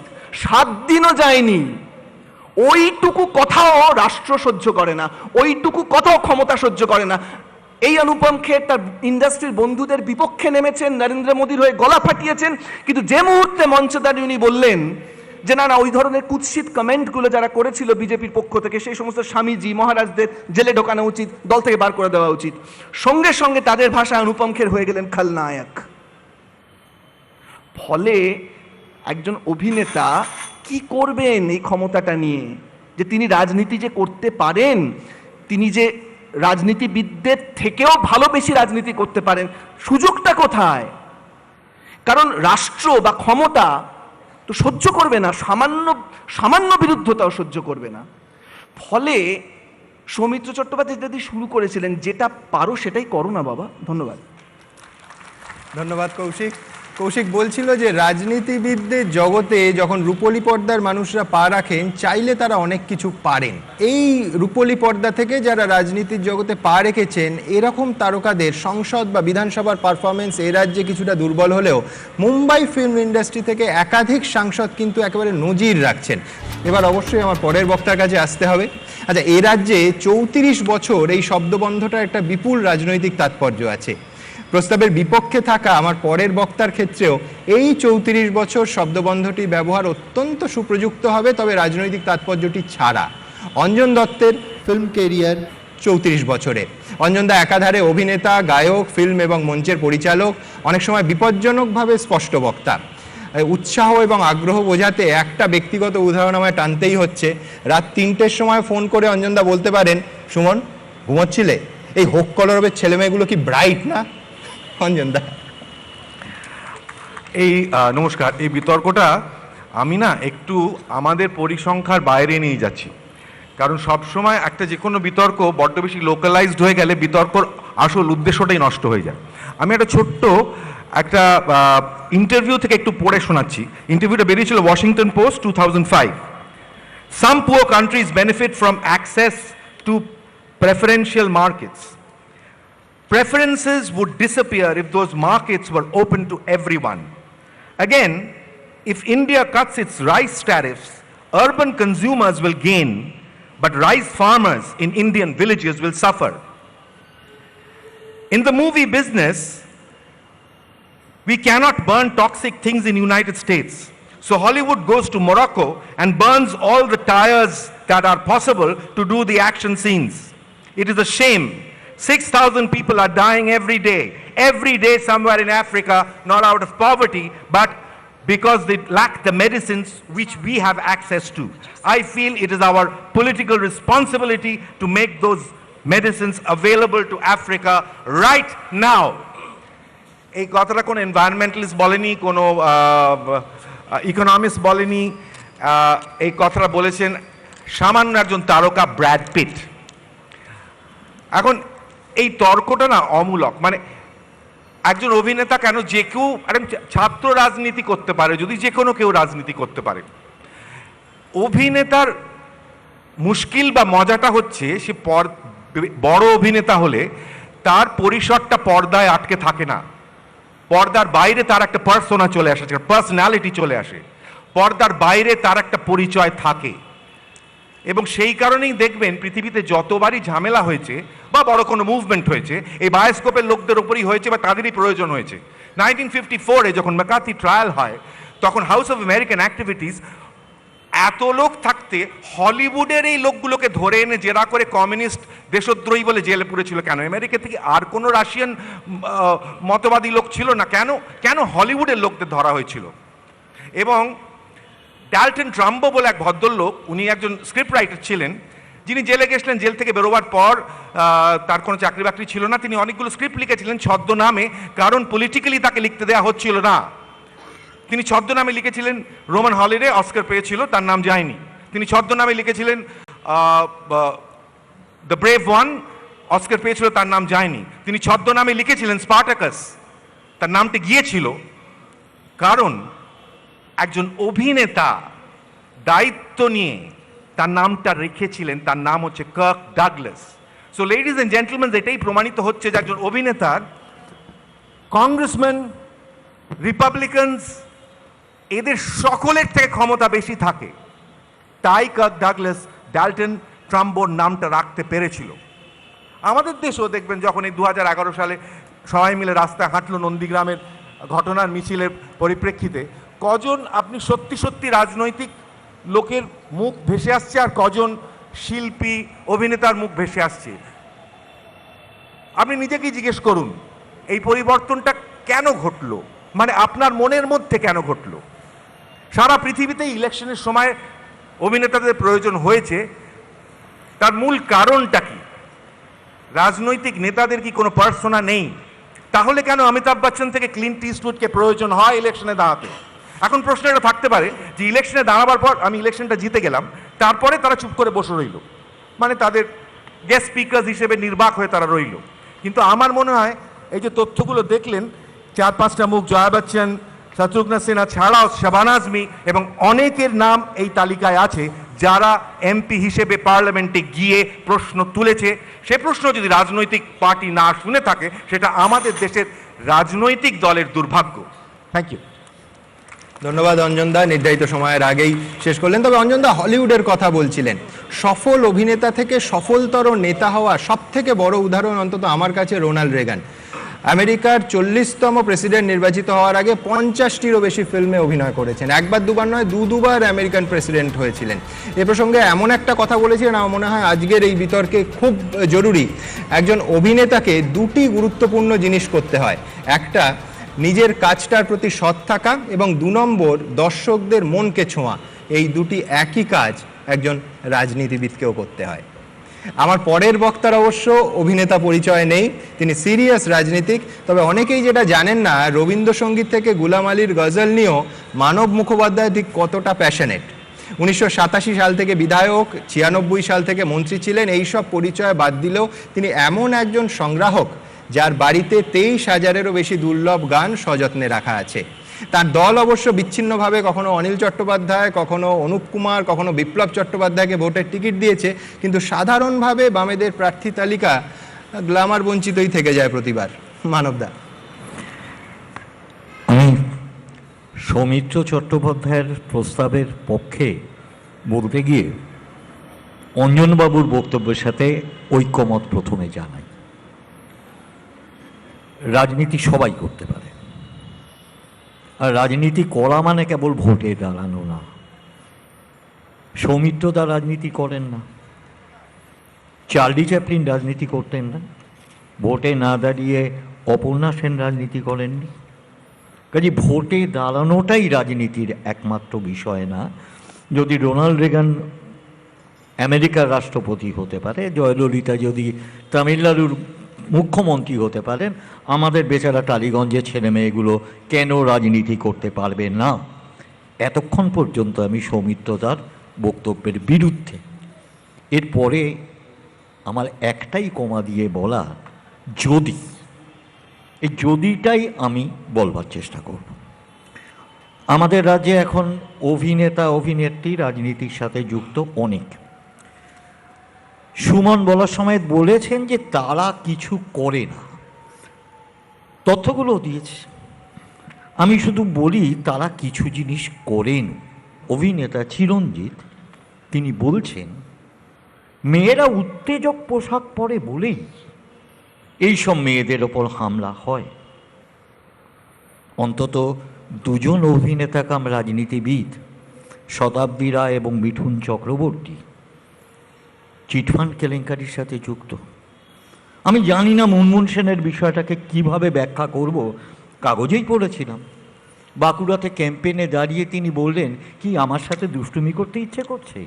7 দিনও যায়নি, ওইটুকু কথাও রাষ্ট্র সহ্য করে না, ওইটুকু কথাও ক্ষমতা সহ্য করে না। এই অনুপম খের তার ইন্ডাস্ট্রির বন্ধুদের বিপক্ষে নেমেছেন, নরেন্দ্র মোদীর হয়ে গলা ফাটিয়েছেন, কিন্তু যে মুহূর্তে মঞ্চে দাঁড়িয়ে উনি বললেন যে না না ওই ধরনের কুৎসিত কমেন্টগুলো যারা করেছিল বিজেপির পক্ষ থেকে সেই সমস্ত স্বামীজি মহারাজদের জেলে ঢোকানো উচিত, দল থেকে বার করে দেওয়া উচিত, সঙ্গে সঙ্গে তাদের ভাষায় অনুপম খের হয়ে গেলেন খলনায়ক। ফলে একজন অভিনেতা কি করবেন এই ক্ষমতাটা নিয়ে, যে তিনি রাজনীতি যে করতে পারেন, তিনি যে রাজনীতিবিদদের থেকেও ভালো বেশি রাজনীতি করতে পারেন, সুযোগটা কোথায়? কারণ রাষ্ট্র বা ক্ষমতা তো সহ্য করবে না, সামান্য বিরুদ্ধতাও সহ্য করবে না। ফলে সৌমিত্র চট্টোপাধ্যায় যদি শুরু করেছিলেন, যেটা পারো সেটাই করো না বাবা। ধন্যবাদ। ধন্যবাদ কৌশিক। কৌশিক বলছিল যে রাজনীতিবিদদের জগতে যখন রূপলী পর্দার মানুষরা পা রাখেন, চাইলে তারা অনেক কিছু পারেন। এই রূপলী পর্দা থেকে যারা রাজনীতির জগতে পা রেখেছেন, এরকম তারকাদের সংসদ বা বিধানসভার পারফরমেন্স এই রাজ্যে কিছুটা দুর্বল হলেও মুম্বাই ফিল্ম ইন্ডাস্ট্রি থেকে একাধিক সাংসদ কিন্তু একেবারে নজির রাখছেন। এবার অবশ্যই আমার পরের বক্তার কাছে আসতে হবে। আচ্ছা, এ রাজ্যে 34 বছর এই শব্দবন্ধটার একটা বিপুল রাজনৈতিক তাৎপর্য আছে। প্রস্তাবের বিপক্ষে থাকা আমার পরের বক্তার ক্ষেত্রেও এই 34 বছর শব্দবন্ধটি ব্যবহার অত্যন্ত সুপ্রযুক্ত হবে, তবে রাজনৈতিক তাৎপর্যটি ছাড়া। অঞ্জন দত্তের ফিল্ম কেরিয়ার 34 বছরে। অঞ্জন দা একাধারে অভিনেতা, গায়ক, ফিল্ম এবং মঞ্চের পরিচালক, অনেক সময় বিপজ্জনকভাবে স্পষ্ট বক্তা। উৎসাহ এবং আগ্রহ বোঝাতে একটা ব্যক্তিগত উদাহরণ আমায় টানতেই হচ্ছে। রাত 3টের সময় ফোন করে অঞ্জন দা বলতে পারেন, সুমন ঘুমোচ্ছিলে? এই হোক কলরবের ছেলেমেয়েগুলো কি ব্রাইট না? এই নমস্কার, এই বিতর্কটা আমি না একটু আমাদের পরিসংখ্যার বাইরে নিয়ে যাচ্ছি, কারণ সবসময় একটা যে কোনো বিতর্ক বড্ড বেশি লোকালাইজড হয়ে গেলে বিতর্কর আসল উদ্দেশ্যটাই নষ্ট হয়ে যায়। আমি একটা ছোট্ট একটা ইন্টারভিউ থেকে একটু পড়ে শোনাচ্ছি। ইন্টারভিউটা বেরিয়েছিল Washington post 2005। Some poor countries benefit from access to preferential markets. preferences would disappear if those markets were open to everyone. Again, if India cuts its rice tariffs, urban consumers will gain, but rice farmers in Indian villages will suffer. In the movie business, we cannot burn toxic things in United States. So Hollywood goes to Morocco and burns all the tires that are possible to do the action scenes. It is a shame. 6,000 people are dying every day somewhere in Africa, not out of poverty, but because they lack the medicines which we have access to. I feel it is our political responsibility to make those medicines available to Africa right now. এই কথাটা কোনো environmentalist বলেনি, কোনো economist বলেনি, এই কথাটা বলেছেন সামান্য একজন তারকা ব্র্যাড পিট। এখন এই তর্কটা না অমূলক, মানে একজন অভিনেতা কেন যে কেউ ছাত্র রাজনীতি করতে পারে, যদি যে কোনো কেউ রাজনীতি করতে পারে। অভিনেতার মুশকিল বা মজাটা হচ্ছে সে বড় অভিনেতা হলে তার পরিসরটা পর্দায় আটকে থাকে না, পর্দার বাইরে তার একটা পার্সোনা চলে আসে, পার্সোনালিটি চলে আসে, পর্দার বাইরে তার একটা পরিচয় থাকে। এবং সেই কারণেই দেখবেন পৃথিবীতে যতবারই ঝামেলা হয়েছে বা বড় কোনো মুভমেন্ট হয়েছে এই বায়োস্কোপের লোকদের উপরই হয়েছে বা তাদেরই প্রয়োজন হয়েছে। 1954-এ যখন ম্যাকার্থি ট্রায়াল হয় তখন হাউস অফ আমেরিকান অ্যাক্টিভিটিস এত লোক থাকতে হলিউডের এই লোকগুলোকে ধরে এনে জেরা করে কমিউনিস্ট দেশদ্রোহী বলে জেলে পুরেছিল কেন? আমেরিকা থেকে আর কোনো রাশিয়ান মতবাদী লোক ছিল না, কেন হলিউডের লোকদের ধরা হয়েছিল? এবং ডাল্টন ট্রাম্বো বলে এক ভদ্রলোক, উনি একজন স্ক্রিপ্ট রাইটার ছিলেন, যিনি জেলে গেছিলেন। জেল থেকে বেরোবার পর তার কোনো চাকরি বাকরি ছিল না, তিনি অনেকগুলো স্ক্রিপ্ট লিখেছিলেন ছদ্মনামে, কারণ পলিটিক্যালি তাকে লিখতে দেওয়া হচ্ছিল না। তিনি ছদ্মনামে লিখেছিলেন রোমান হলিডে, অস্কার পেয়েছিল, তার নাম যায়নি। তিনি ছদ্মনামে লিখেছিলেন দ্য ব্রেভ ওয়ান, অস্কার পেয়েছিল, তার নাম যায়নি। তিনি ছদ্মনামে লিখেছিলেন স্পার্টাকাস, তার নামটি গিয়েছিল। কারণ একজন অভিনেতা দায়িত্ব নিয়ে তার নামটা রেখেছিলেন, তার নাম হচ্ছে Kirk Douglas. So ladies and gentleman, এটাই প্রমাণিত হচ্ছে যে একজন অভিনেতার কংগ্রেসম্যান, রিপাবলিকানস এদের সকলের থেকে ক্ষমতা বেশি থাকে। তাই কার্ক ডাগলাস ডাল্টন ট্রাম্বোর নামটা রাখতে পেরেছিল। আমাদের দেশেও দেখবেন যখন এই 2011 সালে সবাই মিলে রাস্তায় হাঁটলো নন্দীগ্রামের ঘটনার মিছিলের পরিপ্রেক্ষিতে, কজন আপনি সত্যি সত্যি রাজনৈতিক লোকের মুখ ভেসে আসছে আর কজন শিল্পী অভিনেতার মুখ ভেসে আসছে? আপনি নিজেকেই জিজ্ঞেস করুন, এই পরিবর্তনটা কেন ঘটলো, মানে আপনার মনের মধ্যে কেন ঘটলো? সারা পৃথিবীতে ইলেকশনের সময় অভিনেতাদের প্রয়োজন হয়েছে, তার মূল কারণটা কি? রাজনৈতিক নেতাদের কি কোনো পার্সোনা নেই? তাহলে কেন অমিতাভ বচ্চন থেকে ক্লিন্ট ইস্টউডকে প্রয়োজন হয় ইলেকশনে দাঁড়াতে? এখন প্রশ্ন এটা থাকতে পারে যে ইলেকশনে দাঁড়াবার পর আমি ইলেকশনটা জিতে গেলাম, তারপরে তারা চুপ করে বসে রইল, মানে তাদের গেস্ট স্পিকার হিসেবে নির্বাক হয়ে তারা রইল। কিন্তু আমার মনে হয় এই যে তথ্যগুলো দেখলেন, 4-5টা মুখ, জয়া বচ্চন, শত্রুঘ্ন সিনহা ছাড়াও শাবানা আজমি এবং অনেকের নাম এই তালিকায় আছে যারা এমপি হিসেবে পার্লামেন্টে গিয়ে প্রশ্ন তুলেছে। সে প্রশ্ন যদি রাজনৈতিক পার্টি না শুনে থাকে, সেটা আমাদের দেশের রাজনৈতিক দলের দুর্ভাগ্য। Thank you. ধন্যবাদ অঞ্জনদা, নির্ধারিত সময়ের আগেই শেষ করলেন। তবে অঞ্জনদা হলিউডের কথা বলছিলেন, সফল অভিনেতা থেকে সফলতর নেতা হওয়া সব থেকে বড় উদাহরণ অন্তত আমার কাছে রোনাল্ড রেগান। আমেরিকার 40তম প্রেসিডেন্ট নির্বাচিত হওয়ার আগে 50টিরও বেশি ফিল্মে অভিনয় করেছেন। একবার দুবার নয়, দুবার আমেরিকান প্রেসিডেন্ট হয়েছিলেন। এ প্রসঙ্গে এমন একটা কথা বলেছিলেন, আমার মনে হয় আজকের এই বিতর্কে খুব জরুরি। একজন অভিনেতাকে দুটি গুরুত্বপূর্ণ জিনিস করতে হয়, একটা নিজের কাজটার প্রতি সৎ থাকা এবং 2 নম্বর দর্শকদের মনকে ছোঁয়া। এই দুটি একই কাজ একজন রাজনীতিবিদকেও করতে হয়। আমার পরের বক্তার অবশ্য অভিনেতা পরিচয় নেই, তিনি সিরিয়াস রাজনীতিক। তবে অনেকেই যেটা জানেন না, রবীন্দ্রসঙ্গীত থেকে গুলাম আলীর গজল নিয়েও মানব মুখোপাধ্যায় ঠিক কতটা প্যাশনেট। 1987 সাল থেকে বিধায়ক, 96 সাল থেকে মন্ত্রী ছিলেন। এইসব পরিচয় বাদ দিলেও তিনি এমন একজন সংগ্রাহক যার বাড়িতে 23,000-এরও বেশি দুর্লভ গান সযত্নে রাখা আছে। তার দল অবশ্য বিচ্ছিন্নভাবে কখনো অনিল চট্টোপাধ্যায়, কখনো অনুপ কুমার, কখনো বিপ্লব চট্টোপাধ্যায়কে ভোটের টিকিট দিয়েছে, কিন্তু সাধারণভাবে বামেদের প্রার্থী তালিকা গ্ল্যামার বঞ্চিতই থেকে যায় প্রতিবার। মানবদা। আমি সৌমিত্র চট্টোপাধ্যায়ের প্রস্তাবের পক্ষে বলতে গিয়ে অঞ্জনবাবুর বক্তব্যের সাথে ঐক্যমত প্রথমে জানাই। রাজনীতি সবাই করতে পারে, আর রাজনীতি করা মানে কেবল ভোটে দাঁড়ানো না। সৌমিত্র দা রাজনীতি করেন না, চার্লি চ্যাপলিন রাজনীতি করতেন না, ভোটে না দাঁড়িয়ে অপর্ণা সেন রাজনীতি করেননি। কাজে ভোটে দাঁড়ানোটাই রাজনীতির একমাত্র বিষয় না। যদি রোনাল্ড রেগান আমেরিকার রাষ্ট্রপতি হতে পারে, জয়ললিতা যদি তামিলনাড়ুর মুখ্যমন্ত্রী হতে পারেন, আমাদের বেচারা টালিগঞ্জের ছেলে মেয়েগুলো কেন রাজনীতি করতে পারবে না? এতক্ষণ পর্যন্ত আমি সৌমিত্রদার বক্তব্যের বিরুদ্ধে। এরপরে আমার একটাই কমা দিয়ে বলা, যদি, এই যদিটাই আমি বলবার চেষ্টা করব। আমাদের রাজ্যে এখন অভিনেতা অভিনেত্রী রাজনীতির সাথে যুক্ত অনেক। সুমন বলার সময় বলেছেন যে তারা কিছু করে না, তথ্যগুলো দিয়েছে। আমি শুধু বলি তারা কিছু জিনিস করেন। অভিনেতা চিরঞ্জিত তিনি বলছেন মেয়েরা উত্তেজক পোশাক পরে বলেই এইসব মেয়েদের ওপর হামলা হয়। অন্তত দুজন অভিনেতা কাম রাজনীতিবিদ, শতাব্দী রায় এবং মিঠুন চক্রবর্তী, চিটফান্ড কেলেঙ্কারির সাথে যুক্ত। আমি জানি না মুনমুন সেনের বিষয়টাকে কিভাবে ব্যাখ্যা করব, কাগজেই পড়েছিলাম। বাঁকুড়াতে ক্যাম্পেইনে দাঁড়িয়ে তিনি বললেন, কি আমার সাথে দুষ্টুমি করতে ইচ্ছে করছে?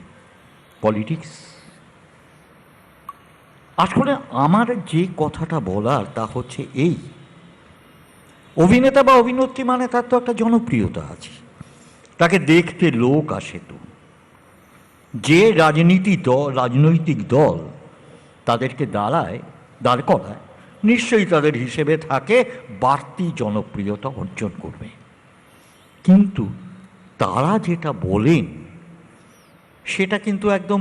পলিটিক্স। আসলে আমার যে কথাটা বলার তা হচ্ছে এই, অভিনেতা বা অভিনেত্রী মানে তার তো একটা জনপ্রিয়তা আছে, তাকে দেখতে লোক আসে। তো যে রাজনৈতিক দল তাদেরকে দাঁড় করায়, নিশ্চয়ই তাদের হিসেবে থাকে বাড়তি জনপ্রিয়তা অর্জন করবে। কিন্তু তারা যেটা বলেন সেটা কিন্তু একদম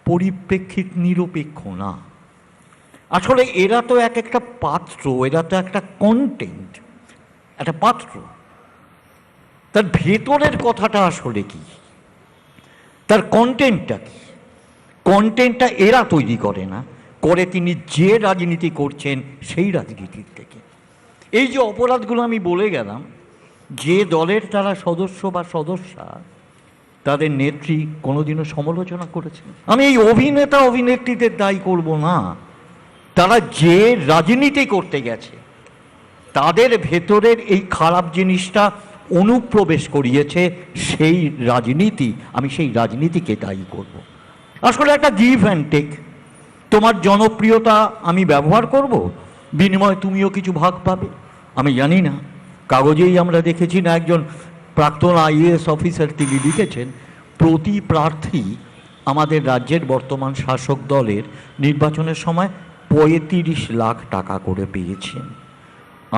পরিপ্রেক্ষিত নিরপেক্ষ না। আসলে এরা তো একটা পাত্র, এরা তো একটা কন্টেন্ট, একটা পাত্র। তার ভেতরের কথাটা আসলে কি, তার কন্টেন্টটা কি? কন্টেন্টটা এরা তৈরি করে না, করে তিনি যে রাজনীতি করছেন সেই রাজনীতির থেকে। এই যে অপরাধগুলো আমি বলে গেলাম, যে দলের তারা সদস্য বা সদস্যা, তাদের নেত্রী কোনোদিনও সমালোচনা করেছেন। আমি এই অভিনেতা অভিনেত্রীদের দায়ী করব না, তারা যে রাজনীতি করতে গেছে তাদের ভেতরের এই খারাপ জিনিসটা অনুপ্রবেশ করিয়েছে সেই রাজনীতি, আমি সেই রাজনীতিকে দায়ী করব। আসলে একটা গিভ অ্যান্ড টেক। তোমার জনপ্রিয়তা আমি ব্যবহার করব, বিনিময়ে তুমিও কিছু ভাগ পাবে। আমি জানি না, কাগজেই আমরা দেখেছি না, একজন প্রাক্তন আইএএস অফিসার তিনি লিখেছেন, প্রতি প্রার্থী আমাদের রাজ্যের বর্তমান শাসক দলের নির্বাচনের সময় 35 লাখ টাকা করে পেয়েছেন।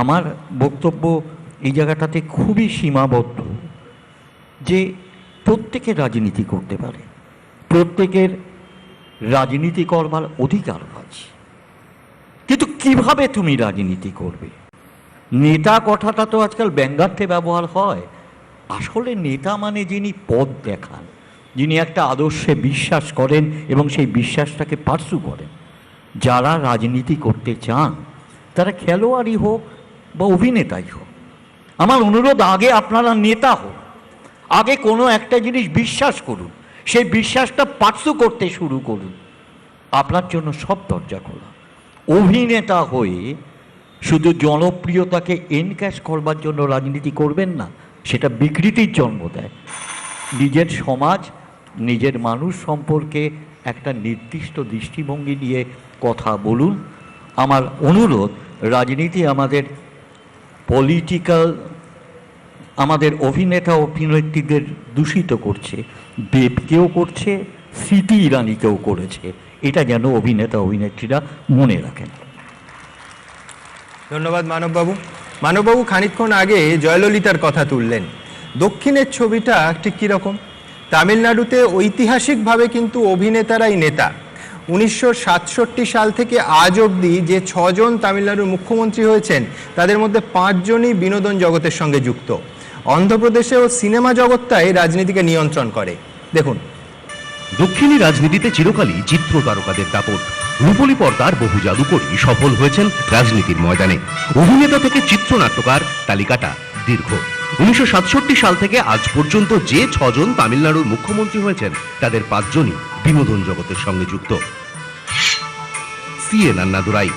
আমার বক্তব্য এই জায়গাটাতে খুবই সীমাবদ্ধ যে প্রত্যেকে রাজনীতি করতে পারে, প্রত্যেকের রাজনীতি করবার অধিকার আছে, কিন্তু কিভাবে তুমি রাজনীতি করবে? নেতা কথাটা তো আজকাল ব্যঙ্গার্থে ব্যবহার হয়। আসলে নেতা মানে যিনি পথ দেখান, যিনি একটা আদর্শে বিশ্বাস করেন এবং সেই বিশ্বাসটাকে পার্সু করেন। যারা রাজনীতি করতে চান তারা খেলোয়াড়ই হোক বা অভিনেতাই হোক, আমার অনুরোধ, আগে আপনারা নেতা হোক, আগে কোনো একটা জিনিস বিশ্বাস করুন, সেই বিশ্বাসটা পার্সু করতে শুরু করুন, আপনার জন্য সব দরজা খোলা। অভিনেতা হয়ে শুধু জনপ্রিয়তাকে এনক্যাশ করবার জন্য রাজনীতি করবেন না, সেটা বিকৃতির জন্ম দেয়। নিজের সমাজ, নিজের মানুষ সম্পর্কে একটা নির্দিষ্ট দৃষ্টিভঙ্গি নিয়ে কথা বলুন। আমার অনুরোধ, রাজনীতি আমাদের আমাদের অভিনেতা অভিনেত্রীদের দূষিত করছে, দেবকেও করছে, স্মৃতি ইরানিকেও করেছে। এটা যেন অভিনেতা অভিনেত্রীরা মনে রাখেন। ধন্যবাদ মানববাবু। মানববাবু খানিকক্ষণ আগে জয়ললিতার কথা তুললেন। দক্ষিণের ছবিটা ঠিক কীরকম? তামিলনাড়ুতে ঐতিহাসিকভাবে কিন্তু অভিনেতারাই নেতা। 1967 সাল থেকে আজ অবধি যে 6 জন তামিলনাড়ুর মুখ্যমন্ত্রী হয়েছেন তাদের মধ্যে 5 জনই বিনোদন জগতের সঙ্গে যুক্ত। অন্ধ্রপ্রদেশেও সিনেমা জগৎটাই রাজনীতিকে নিয়ন্ত্রণ করে। দেখুন, দক্ষিণী রাজনীতিতে চিরকালই চিত্র তারকাদের দাপট। রূপলী পর্দার বহু জাদুকরী সফল হয়েছেন রাজনীতির ময়দানে। অভিনেতা থেকে চিত্রনাট্যকার তালিকাটা দীর্ঘ। 1967 সাল থেকে আজ পর্যন্ত যে 6 জন তামিলনাড়ুর মুখ্যমন্ত্রী হয়েছেন তাদের 5 জনই বিনোদন জগতের সঙ্গে যুক্ত। সিএন আন্নাদুরাই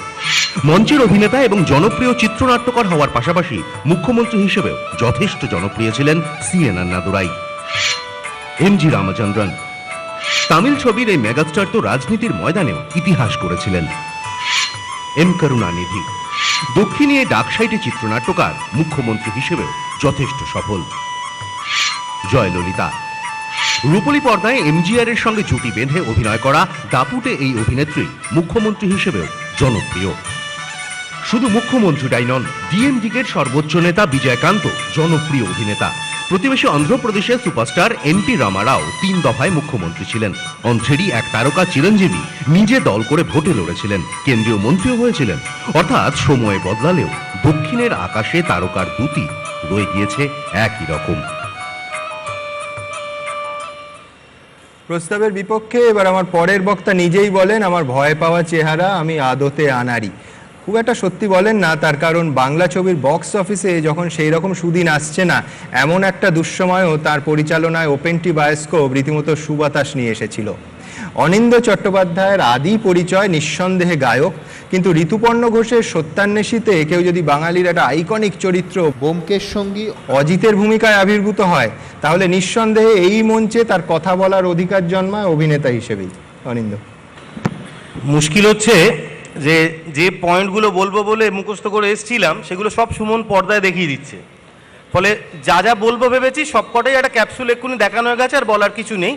মঞ্চের অভিনেতা এবং জনপ্রিয় চিত্রনাট্যকার হওয়ার পাশাপাশি মুখ্যমন্ত্রী হিসেবেও যথেষ্ট জনপ্রিয় ছিলেন সিএন আন্নাদুরাই। এমজি রামচন্দ্রন তামিল ছবির এই মেগাস্টার তো রাজনীতির ময়দানেও ইতিহাস করেছিলেন। এম করুণানিধি দক্ষিণী ডাকসাইটে চিত্রনাট্যকার, মুখ্যমন্ত্রী হিসেবেও যথেষ্ট সফল। জয়ললিতা রূপলী পর্দায় এমজিআর এর সঙ্গে জুটি বেঁধে অভিনয় করা দাপুটে এই অভিনেত্রী মুখ্যমন্ত্রী হিসেবেও জনপ্রিয়। শুধু মুখ্যমন্ত্রীটাই নন, ডিএমডিকের সর্বোচ্চ নেতা বিজয়কান্ত জনপ্রিয় অভিনেতা। প্রতিবেশী অন্ধ্রপ্রদেশের সুপারস্টার এনটি রামারাও 3 দফায় মুখ্যমন্ত্রী ছিলেন। অন্ধ্রেরই এক তারকা চিরঞ্জীবী নিজে দল করে ভোটে লড়েছিলেন, কেন্দ্রীয় মন্ত্রীও হয়েছিলেন। অর্থাৎ সময় বদলালেও দক্ষিণের আকাশে তারকার দ্যুতি রয়ে গিয়েছে একই রকম। প্রস্তাবের বিপক্ষে এবার আমার পরের বক্তা নিজেই বলেন, আমার ভয় পাওয়া চেহারা, আমি আদতে আনাড়ি। খুব একটা সত্যি বলেন না, তার কারণ বাংলা ছবির বক্স অফিসে যখন সেই রকম সুদিন আসছে না, এমন একটা দুঃসময়ও তার পরিচালনায় ওপেনটি বায়োস্কোপ রীতিমতো সুবাতাস নিয়ে এসেছিল। অনিন্দ্য চট্টোপাধ্যায়ের আদি পরিচয় নিঃসন্দেহে গায়ক, কিন্তু ঋতুপর্ণ ঘোষের সত্যান্বেষীতে কেউ যদি বাঙালির একটা আইকনিক চরিত্র ব্যোমকেশ সঙ্গী অজিতের ভূমিকায় আবির্ভূত হয়, তাহলে নিঃসন্দেহে এই মঞ্চে তার কথা বলার অধিকার জন্মায় অভিনেতা হিসেবেই। অনিন্দ্য, মুশকিল হচ্ছে যে যে পয়েন্টগুলো বলবো বলে মুখস্থ করে এসেছিলাম সেগুলো সব সুমন পর্দায় দেখিয়ে দিচ্ছে। ফলে যা যা বলবো ভেবেছি সবকটাই একটা ক্যাপসুল এক্ষুনি দেখানো হয়ে গেছে, আর বলার কিছু নেই।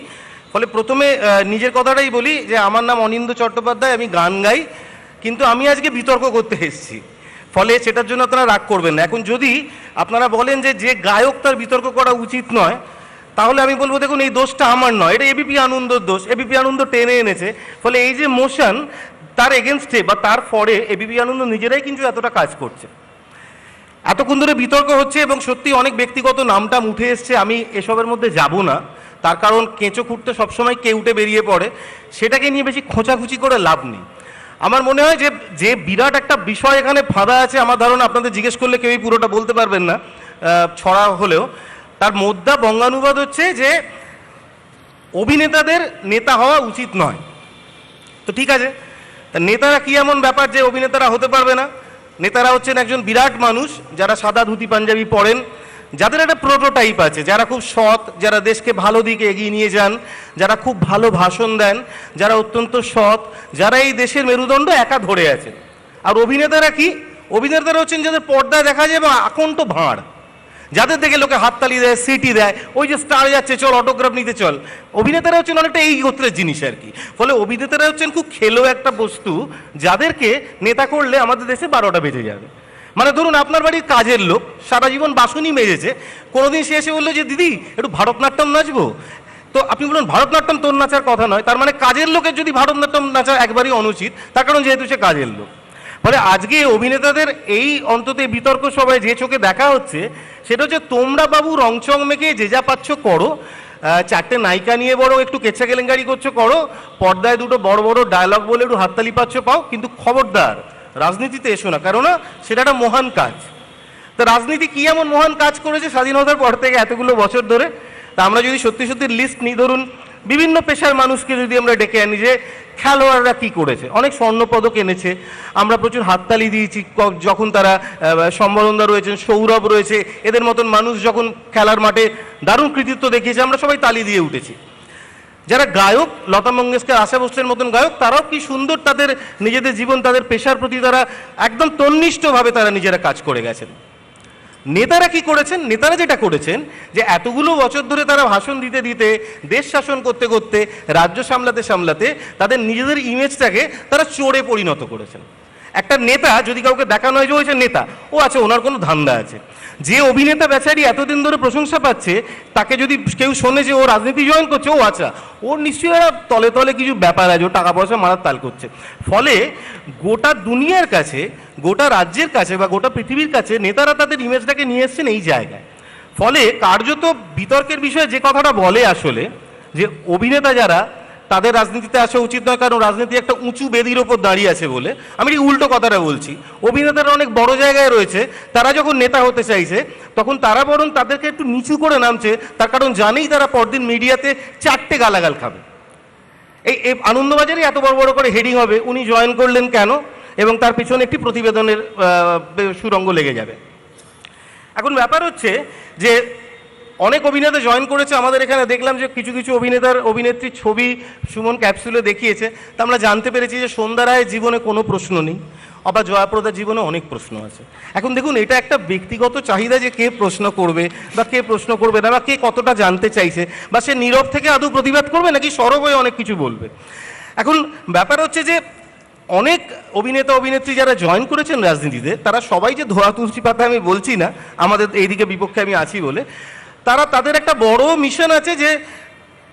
ফলে প্রথমে নিজের কথাটাই বলি যে আমার নাম অনিন্দ্য চট্টোপাধ্যায়, আমি গান গাই, কিন্তু আমি আজকে বিতর্ক করতে এসেছি। ফলে সেটার জন্য আপনারা রাগ করবেন না। এখন যদি আপনারা বলেন যে যে গায়ক তার বিতর্ক করা উচিত নয়, তাহলে আমি বলবো দেখুন এই দোষটা আমার নয়, এটা এবিপি আনন্দর দোষ। এবিপি আনন্দ টেনে এনেছে। ফলে এই যে মোশন, তার এগেনস্টে বা তার ফরে এবিপি আনন্দ নিজেরাই কিন্তু এতটা কাজ করছে। এতক্ষণ ধরে বিতর্ক হচ্ছে এবং সত্যি অনেক ব্যক্তিগত নামটাম উঠে এসছে, আমি এসবের মধ্যে যাব না। তার কারণ কেঁচো খুঁড়তে সবসময় কে উঠে বেরিয়ে পড়ে, সেটাকে নিয়ে বেশি খোঁচাখুচি করে লাভ নেই। আমার মনে হয় যে যে বিরাট একটা বিষয় এখানে ফাঁদা আছে, আমার ধারণা আপনাদের জিজ্ঞেস করলে কেউই পুরোটা বলতে পারবেন না, ছড়া হলেও। তার মধ্যা বঙ্গানুবাদ হচ্ছে যে অভিনেতাদের নেতা হওয়া উচিত নয়। তো ঠিক আছে, তা নেতারা কি এমন ব্যাপার যে অভিনেতারা হতে পারবে না? নেতারা হচ্ছেন একজন বিরাট মানুষ যারা সাদা ধুতি পাঞ্জাবি পরেন, যাদের একটা প্রোটোটাইপ আছে, যারা খুব সৎ, যারা দেশকে ভালো দিকে এগিয়ে নিয়ে যান, যারা খুব ভালো ভাষণ দেন, যারা অত্যন্ত সৎ, যারা এই দেশের মেরুদণ্ড একা ধরে আছেন। আর অভিনেতারা কি? অভিনেতারা হচ্ছেন যাদের পর্দায় দেখা যায় এবং আকণ্ঠ ভাঁড়, যাদের দেখে লোকে হাততালি দেয়, সিটি দেয়, ওই যে স্টার যাচ্ছে চল অটোগ্রাফ নিতে চল। অভিনেতারা হচ্ছেন অনেকটা এই গোত্রের জিনিস আর কি। ফলে অভিনেতারা হচ্ছেন খুব খেলো একটা বস্তু, যাদেরকে নেতা করলে আমাদের দেশে 12টা বেজে যাবে। মানে ধরুন আপনার বাড়ির কাজের লোক সারা জীবন বাসনই মেজেছে, কোনোদিন সে এসে বললো যে দিদি একটু ভারতনাট্যম নাচবো, তো আপনি বলুন ভারতনাট্যম তোর নাচার কথা নয়। তার মানে কাজের লোকের যদি ভারতনাট্যম নাচা একবারই অনুচিত, তার কারণ যেহেতু সে কাজের লোক। ফলে আজকে অভিনেতাদের এই অন্তত বিতর্ক সভায় যে চোখে দেখা হচ্ছে সেটা হচ্ছে তোমরা বাবু রংচং মেখে যে যা পাচ্ছ করো, 4টে নায়িকা নিয়ে বড় একটু কেচ্ছা কেলেঙ্কারি করছো করো, পর্দায় দুটো বড় বড় ডায়লগ বলে একটু হাততালি পাচ্ছ পাও, কিন্তু খবরদার রাজনীতিতে এসো না, কেননা সেটা একটা মহান কাজ। তো রাজনীতি কি এমন মহান কাজ করেছে স্বাধীনতার পর থেকে এতগুলো বছর ধরে? তা আমরা যদি সত্যি সত্যি লিস্ট নিই, ধরুন বিভিন্ন পেশার মানুষকে যদি আমরা ডেকে আনি যে খেলোয়াড়রা কি করেছে, অনেক স্বর্ণপদক এনেছে, আমরা প্রচুর হাততালি দিয়েছি যখন তারা, সম্বরণদা রয়েছেন, সৌরভ রয়েছে, এদের মতন মানুষ যখন খেলার মাঠে দারুণ কৃতিত্ব দেখিয়েছে, আমরা সবাই তালি দিয়ে উঠেছি। যারা গায়ক, লতা মঙ্গেশকর, আশা ভোসলের মতন গায়ক, তারাও কি সুন্দর তাদের নিজেদের জীবন, তাদের পেশার প্রতি তারা একদম তন্নিষ্ঠভাবে তারা নিজেরা কাজ করে গেছেন। নেতারা কি করেছেন? নেতারা যেটা করেছেন যে এতগুলো বছর ধরে তারা ভাষণ দিতে দিতে, দেশ শাসন করতে করতে, রাজ্য সামলাতে সামলাতে তাদের নিজেদের ইমেজটাকে তারা চোরে পরিণত করেছেন। একটা নেতা যদি কাউকে দেখানো হয় যে ওই যে নেতা, ও আছে, ওনার কোনো ধান্দা আছে। যে অভিনেতা বেচারি এতদিন ধরে প্রশংসা পাচ্ছে, তাকে যদি কেউ শোনে যে ও রাজনীতি জয়েন করছে, ও আচ্ছা, ওর নিশ্চয়ই তলে তলে কিছু ব্যাপার আছে, ও টাকা পয়সা মারার তাল করছে। ফলে গোটা দুনিয়ার কাছে, গোটা রাজ্যের কাছে বা গোটা পৃথিবীর কাছে নেতারা তাদের ইমেজটাকে নিয়ে এসছেন এই জায়গায়। ফলে কার্যত বিতর্কের বিষয়ে যে কথাটা বলে আসলে, যে অভিনেতা যারা, তাদের রাজনীতিতে আসা উচিত নয়, কারণ রাজনীতি একটা উঁচু বেদির ওপর দাঁড়িয়ে আছে বলে, আমি ঠিক উল্টো কথাটা বলছি। অভিনেতারা অনেক বড় জায়গায় রয়েছে, তারা যখন নেতা হতে চাইছে তখন তারা বরং তাদেরকে একটু নিচু করে নামছে, তার কারণ জানেই তারা পরদিন মিডিয়াতে 4টে গালাগাল খাবে। এই আনন্দবাজারে এত বড় বড় করে হেডিং হবে, উনি জয়েন করলেন কেন, এবং তার পিছনে একটি প্রতিবেদনের সুরঙ্গ লেগে যাবে। এখন ব্যাপার হচ্ছে যে অনেক অভিনেতা জয়েন করেছে আমাদের এখানে। দেখলাম যে কিছু কিছু অভিনেত্রীর ছবি সুমন ক্যাপসুলে দেখিয়েছে, তা আমরা জানতে পেরেছি যে সন্ধ্যা রায়ের জীবনে কোনো প্রশ্ন নেই, আবার জয়াপ্রদার জীবনে অনেক প্রশ্ন আছে। এখন দেখুন, এটা একটা ব্যক্তিগত চাহিদা যে কে প্রশ্ন করবে বা কে প্রশ্ন করবে না, বা কে কতটা জানতে চাইছে, বা সে নীরব থেকে আদৌ প্রতিবাদ করবে নাকি সরব হয়ে অনেক কিছু বলবে। এখন ব্যাপার হচ্ছে যে অনেক অভিনেতা অভিনেত্রী যারা জয়েন করেছেন রাজনীতিতে, তারা সবাই যে ধোয়া তুলসী পাতা আমি বলছি না, আমাদের এইদিকে বিপক্ষে আমি আছি বলে, তাদের একটা বড় মিশন আছে যে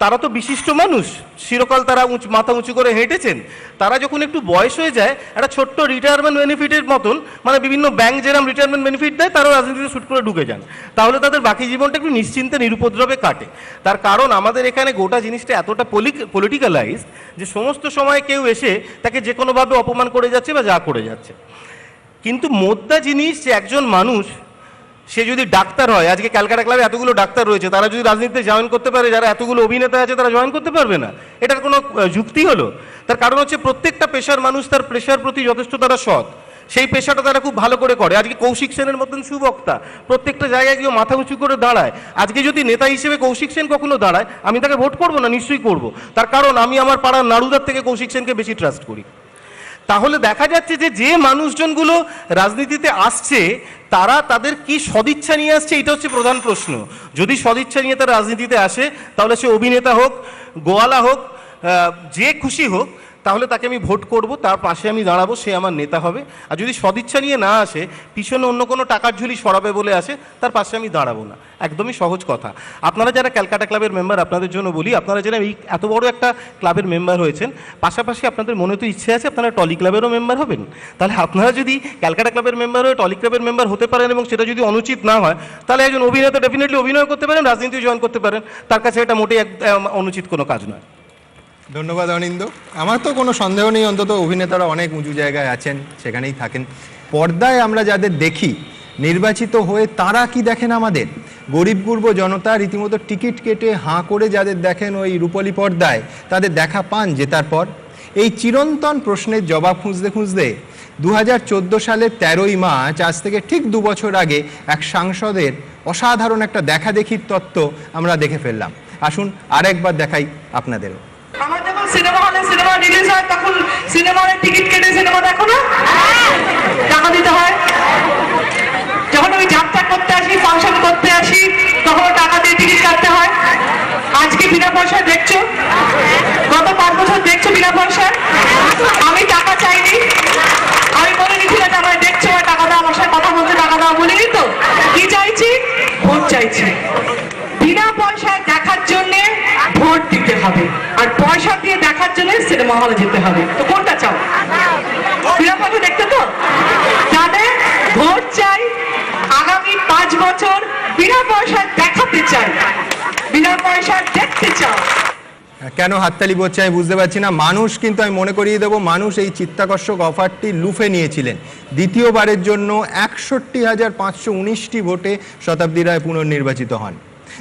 তারা তো বিশিষ্ট মানুষ, চিরকাল তারা মাথা উঁচু করে হেঁটেছেন। তারা যখন একটু বয়স হয়ে যায়, একটা ছোট্ট রিটায়ারমেন্ট বেনিফিটের মতন, মানে বিভিন্ন ব্যাংক যেরকম রিটায়ারমেন্ট বেনিফিট দেয়, তারাও রাজনীতিতে শুট করে ঢুকে যান। তাহলে তাদের বাকি জীবনটা একটু নিশ্চিন্তে নিরুপদ্রবে কাটে। তার কারণ আমাদের এখানে গোটা জিনিসটা এতটা পলিটিক্যালাইজড যে সমস্ত সময় কেউ এসে তাকে যে কোনোভাবে অপমান করে যাচ্ছে বা যা করে যাচ্ছে। কিন্তু মোদ্দা জিনিস যে একজন মানুষ, সে যদি ডাক্তার হয়, আজকে ক্যালকাটা ক্লাবে এতগুলো ডাক্তার রয়েছে, তারা যদি রাজনীতিতে জয়েন করতে পারে, যারা এতগুলো অভিনেতা আছে তারা জয়েন করতে পারবে না? এটার কোনো যুক্তি হলো? তার কারণ হচ্ছে প্রত্যেকটা পেশার মানুষ তার পেশার প্রতি যথেষ্ট তারা সৎ, সেই পেশাটা তারা খুব ভালো করে করে। আজকে কৌশিক সেনের মতন সুবক্তা প্রত্যেকটা জায়গায় কেউ মাথা উঁচু করে দাঁড়ায়। আজকে যদি নেতা হিসেবে কৌশিক সেন কখনো দাঁড়ায়, আমি তাকে ভোট করবো না? নিশ্চয়ই করব। তার কারণ আমি আমার পাড়ার নাড়ুদার থেকে কৌশিক সেনকে বেশি ট্রাস্ট করি। তাহলে দেখা যাচ্ছে যে মানুষজনগুলো রাজনীতিতে আসছে, তারা তাদের কি সদিচ্ছা নিয়ে আসছে, এটা হচ্ছে প্রধান প্রশ্ন। যদি সদিচ্ছা নিয়ে তারা রাজনীতিতে আসে, তাহলে সে অভিনেতা হোক, গোয়ালা হোক, যে খুশি হোক, তাহলে তাকে আমি ভোট করব, তার পাশে আমি দাঁড়াবো, সে আমার নেতা হবে। আর যদি সদিচ্ছা নিয়ে না আসে, পিছনে অন্য কোনো টাকার ঝুলি সরাবে বলে আসে, তার পাশে আমি দাঁড়াবো না। একদমই সহজ কথা। আপনারা যারা ক্যালকাটা ক্লাবের মেম্বার, আপনাদের জন্য বলি, আপনারা যারা এই এত বড় একটা ক্লাবের মেম্বার হয়েছেন, পাশাপাশি আপনাদের মনে তো ইচ্ছে আছে আপনারা টলি ক্লাবেরও মেম্বার হবেন। তাহলে আপনারা যদি ক্যালকাটা ক্লাবের মেম্বার হয়ে টলি ক্লাবের মেম্বার হতে পারেন এবং সেটা যদি অনুচিত না হয়, তাহলে একজন অভিনেতা ডেফিনেটলি অভিনয় করতে পারেন, রাজনীতি জয়েন করতে পারেন। তার কাছে এটা মোটেই অনুচিত কোনো কাজ নয়। ধন্যবাদ অনিন্দ। আমার তো কোনো সন্দেহ নেই, অন্তত অভিনেতারা অনেক উঁচু জায়গায় আছেন, সেখানেই থাকেন। পর্দায় আমরা যাদের দেখি নির্বাচিত হয়ে, তারা কি দেখেন আমাদের? গরিব গুরব জনতা রীতিমতো টিকিট কেটে হাঁ করে যাদের দেখেন ওই রূপলী পর্দায়, তাদের দেখা পান জেতার পর? এই চিরন্তন প্রশ্নের জবাব খুঁজতে খুঁজতে 2014 সালের 13ই মার্চ, আজ থেকে ঠিক 2 বছর আগে, এক সাংসদের অসাধারণ একটা দেখাদেখির তত্ত্ব আমরা দেখে ফেললাম। আসুন আরেকবার দেখাই আপনাদেরও। আমার যখন সিনেমা হলে সিনেমা রিলিজ হয়, তখন সিনেমা হলে টিকিট কেটে সিনেমা দেখো না? টাকা দিতে হয়। যখন আমি যাত্রা করতে আসি, ফাংশন করতে আসি, তখন টাকা দিয়ে টিকিট কাটতে হয়। আজকে বিনা পয়সায় দেখছো, গত 5 বছর দেখছো বিনা পয়সায়। আমি টাকা চাইনি, আমি বলে নিয়েছিলাম আমার দেখছো, টাকা দাও, আমার সাথে কথা বলতে টাকা দাও, বলিনি তো? কি চাইছি? ভোট চাইছি। বিনা পয়সায় দেখার জন্য ভোট দিতে হবে, আর পয়সা দিয়ে দেখার জন্য সিনেমা হলে যেতে হবে। তো কোনটা চাও? বিনা পয়সা দেখতে তো? তাহলে ভোট চাই, আগামী 5 বছর বিনা পয়সায় দেখাতে চাই, বিনা পয়সায় দেখতে চাও। কেন হাততালি বলছে আমি বুঝতে পারছি না। মানুষ কিন্তু, আমি মনে করিয়ে দেবো, মানুষ এই চিত্তাকর্ষক অফারটি লুফে নিয়েছিলেন। দ্বিতীয়বারের জন্য 61,519টি ভোটে শতাব্দী রায় পুনর্নির্বাচিত হন।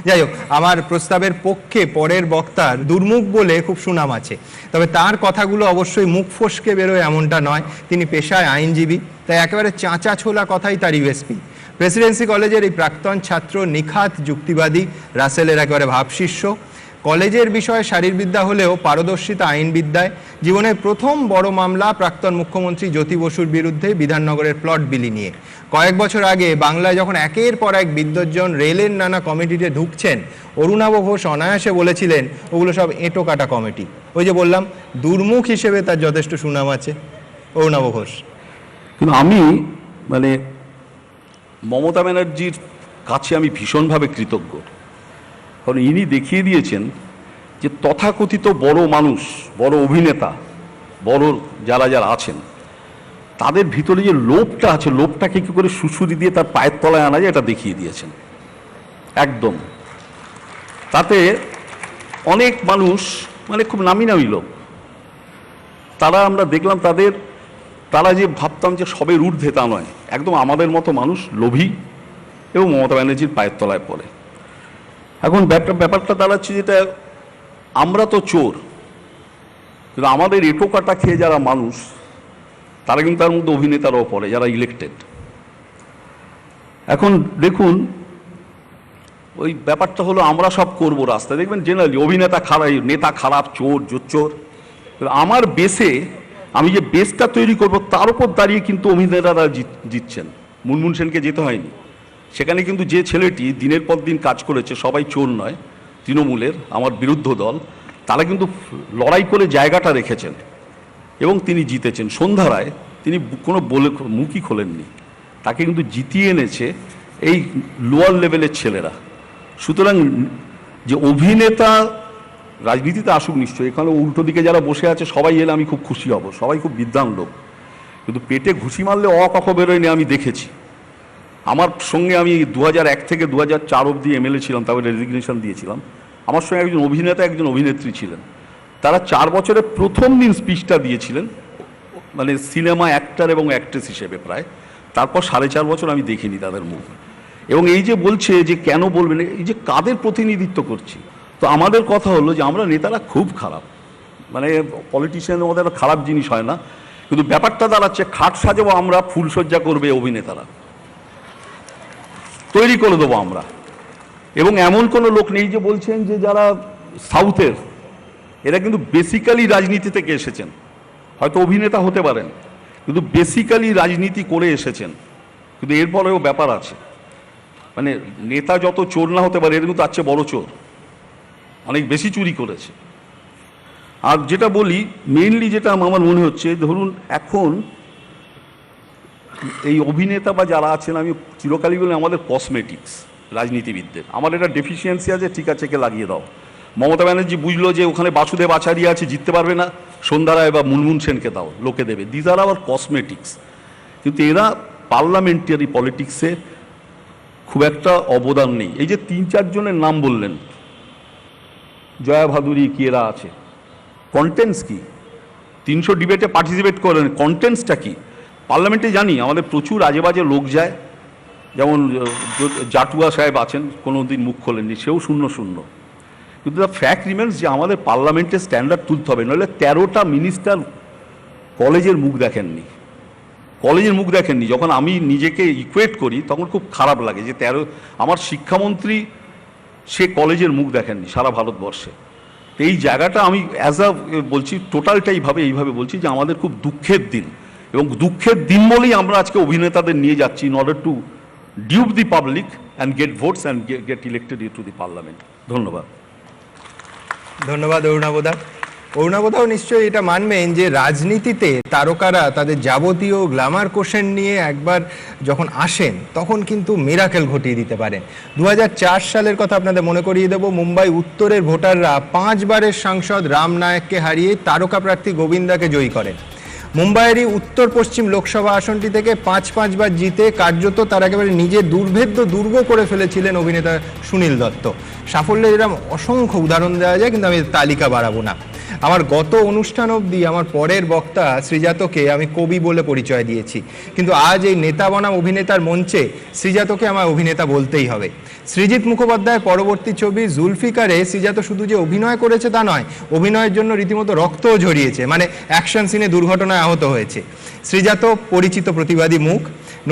যাই হোক, আমার প্রস্তাবের পক্ষে পরের বক্তার দুর্মুখ বলে খুব সুনাম আছে, তবে তার কথাগুলো অবশ্যই মুখ ফসকে বেরোয় এমনটা নয়। তিনি পেশায় আইনজীবী, তাই একেবারে চাঁচা ছোলা কথাই তার ইউএসপি। প্রেসিডেন্সি কলেজের এই প্রাক্তন ছাত্র নিখাত যুক্তিবাদী, রাসেলের একেবারে ভাবশিষ্য। কলেজের বিষয়ে শারীরবিদ্যা হলেও পারদর্শিতা আইনবিদ্যায়। জীবনের প্রথম বড় মামলা প্রাক্তন মুখ্যমন্ত্রী জ্যোতি বসুর বিরুদ্ধে বিধাননগরের প্লট বিলি নিয়ে। কয়েক বছর আগে বাংলায় যখন একের পর এক বিদ্বজ্জন রেলের নানা কমিটিতে ঢুকছেন, অরুণাভ ঘোষ অনায়াসে বলেছিলেন ওগুলো সব এঁটো কাটা কমিটি। ওই যে বললাম, দুর্মুখ হিসেবে তার যথেষ্ট সুনাম আছে অরুণাভ ঘোষ। কিন্তু আমি মানে মমতা ব্যানার্জির কাছে আমি ভীষণভাবে কৃতজ্ঞ, কারণ ইনি দেখিয়ে দিয়েছেন যে তথাকথিত বড় মানুষ, বড় অভিনেতা, বড় যারা যারা আছেন, তাদের ভিতরে যে লোভটা আছে, লোভটাকে কী করে সুসুরি দিয়ে তার পায়ের তলায় আনা যায় এটা দেখিয়ে দিয়েছেন একদম। তাতে অনেক মানুষ মানে খুব নামি নামি লোক, তারা আমরা দেখলাম তারা যে ভাবতাম যে সবের ঊর্ধ্বে, তা নয়, একদম আমাদের মতো মানুষ, লোভী এবং মমতা ব্যানার্জির পায়ের তলায় পড়ে। এখন ব্যাপারটা দাঁড়াচ্ছে যেটা, আমরা তো চোর, কিন্তু আমাদের এঁটো কাটা খেয়ে যারা মানুষ, তারা কিন্তু তার মধ্যে অভিনেতারাও পড়ে, যারা ইলেক্টেড। এখন দেখুন, ওই ব্যাপারটা হলো আমরা সব করবো রাস্তায়, দেখবেন জেনারেলি অভিনেতা খারাপ, নেতা খারাপ, চোর, জোচ্চোর। আমার বেসে, আমি যে বেসটা তৈরি করব তার উপর দাঁড়িয়ে কিন্তু অভিনেতারা জিতছেন। মুনমুন সেনকে যেতে হয়নি, সেখানে কিন্তু যে ছেলেটি দিনের পর দিন কাজ করেছে, সবাই চোর নয়, তৃণমূলের আমার বিরুদ্ধ দল, তারা কিন্তু লড়াই করে জায়গাটা রেখেছেন এবং তিনি জিতেছেন। সন্ধ্যা রায় তিনি কোনো মুখই খোলেননি, তাকে কিন্তু জিতিয়ে এনেছে এই লোয়ার লেভেলের ছেলেরা। সুতরাং যে অভিনেতা রাজনীতিতে আসুক নিশ্চয়ই, এখানে উল্টো দিকে যারা বসে আছে সবাই এলে আমি খুব খুশি হব, সবাই খুব বিদ্বান লোক, কিন্তু পেটে ঘুষি মারলে অ বেরোয়নি, আমি দেখেছি। আমার সঙ্গে আমি 2001 থেকে 2004 অবধি এমএলএ ছিলাম, তারপরে রেজিগনেশন দিয়েছিলাম। আমার সঙ্গে একজন অভিনেতা, একজন অভিনেত্রী ছিলেন, তারা 4 বছরের প্রথম দিন স্পিচটা দিয়েছিলেন, মানে সিনেমা অ্যাক্টর এবং অ্যাক্ট্রেস হিসেবে প্রায়। তারপর 4.5 বছর আমি দেখিনি তাদের মুখ। এবং এই যে বলছে যে কেন বলবেন, এই যে কাদের প্রতিনিধিত্ব করছি, তো আমাদের কথা হলো যে আমরা নেতারা খুব খারাপ, মানে পলিটিশিয়ানের মধ্যে একটা খারাপ জিনিস হয় না, কিন্তু ব্যাপারটা দাঁড়াচ্ছে খাট সাজাবো আমরা, ফুলসজ্জা করবে অভিনেতারা, তৈরি করে দেবো আমরা। এবং এমন কোনো লোক নেই যে বলছেন যে যারা সাউথের, এরা কিন্তু বেসিক্যালি রাজনীতি থেকে এসেছেন, হয়তো অভিনেতা হতে পারেন, কিন্তু বেসিক্যালি রাজনীতি করে এসেছেন। কিন্তু এরপরেও ব্যাপার আছে, মানে নেতা যত চোর না হতে পারে, এর কিন্তু তার চেয়ে বড় চোর, অনেক বেশি চুরি করেছে। আর যেটা বলি মেইনলি, যেটা আমার মনে হচ্ছে, ধরুন এখন এই অভিনেতা বা যারা আছেন, আমি চিরকালই বলি আমাদের কসমেটিক্স রাজনীতিবিদদের, আমার এটা ডেফিসিয়েন্সি আছে, ঠিক আছে একে লাগিয়ে দাও। মমতা ব্যানার্জি বুঝলো যে ওখানে বাসুদেব আচার্য আছে, জিততে পারবে না, সন্ধ্যা রায় বা মুনমুন সেনকে দাও, লোকে দেবে। দিজ আর আওয়ার কসমেটিক্স, কিন্তু এরা পার্লামেন্টারি পলিটিক্সে খুব একটা অবদান নেই। এই যে 3-4 জনের নাম বললেন, জয়া ভাদুরী কি, এরা আছে, কন্টেন্টস কি? 300 ডিবেটে পার্টিসিপেট করেন, কন্টেন্টসটা কি? পার্লামেন্টে জানি আমাদের প্রচুর আজে বাজে লোক যায়, যেমন জাটুয়া সাহেব আছেন, কোনো দিন মুখ খোলেননি, সেও 0-0। কিন্তু দ্য ফ্যাক্ট রিমেন্স যে আমাদের পার্লামেন্টের স্ট্যান্ডার্ড তুলতে হবে, নইলে 13টা মিনিস্টার কলেজের মুখ দেখেননি, কলেজের মুখ দেখেননি। যখন আমি নিজেকে ইকুয়েট করি তখন খুব খারাপ লাগে যে আমার শিক্ষামন্ত্রী সে কলেজের মুখ দেখেননি সারা ভারতবর্ষে। তো এই জায়গাটা আমি অ্যাজ আ বলছি, টোটালটা এইভাবে বলছি যে আমাদের খুব দুঃখের দিন, এবং দুঃখের দিন বলেই আমরা আজকে অভিনেতাদের নিয়ে যাচ্ছি in order to dupe the public and get votes and get elected to the parliament. ধন্যবাদ। ধন্যবাদ অরুণাবদা। অরুণাবদাও নিশ্চয়ই এটা মানবেন যে রাজনীতিতে তারকারা তাদের যাবতীয় গ্ল্যামার কোশেন নিয়ে একবার যখন আসেন তখন কিন্তু মিরাকেল ঘটিয়ে দিতে পারেন। 2004 সালের কথা আপনাদের মনে করিয়ে দেব, মুম্বাই উত্তরের ভোটাররা 5 বারের সাংসদ রাম নায়ককে হারিয়ে তারকা প্রার্থী গোবিন্দাকে জয়ী করেন। মুম্বাইয়েরই উত্তর পশ্চিম লোকসভা আসনটি থেকে 5 বার জিতে কার্যত তার একেবারে নিজের দুর্ভেদ্য দুর্গ করে ফেলেছিলেন অভিনেতা সুনীল দত্ত। সাফল্যের এরকম অসংখ্য উদাহরণ দেওয়া যায়, কিন্তু আমি তালিকা বাড়াবো না। আমার গত অনুষ্ঠান অবধি আমার পরের বক্তা শ্রীজাতকে আমি কবি বলে পরিচয় দিয়েছি, কিন্তু আজ এই নেতা বনাম অভিনেতার মঞ্চে শ্রীজাতকে আমার অভিনেতা বলতেই হবে। সৃজিত মুখোপাধ্যায়ের পরবর্তী ছবি জুলফিকারে শ্রীজাত শুধু যে অভিনয় করেছে তা নয়, অভিনয়ের জন্য রীতিমতো রক্তও ঝরিয়েছে, মানে অ্যাকশন সিনে দুর্ঘটনায় আহত হয়েছে। শ্রীজাত পরিচিত প্রতিবাদী মুখ।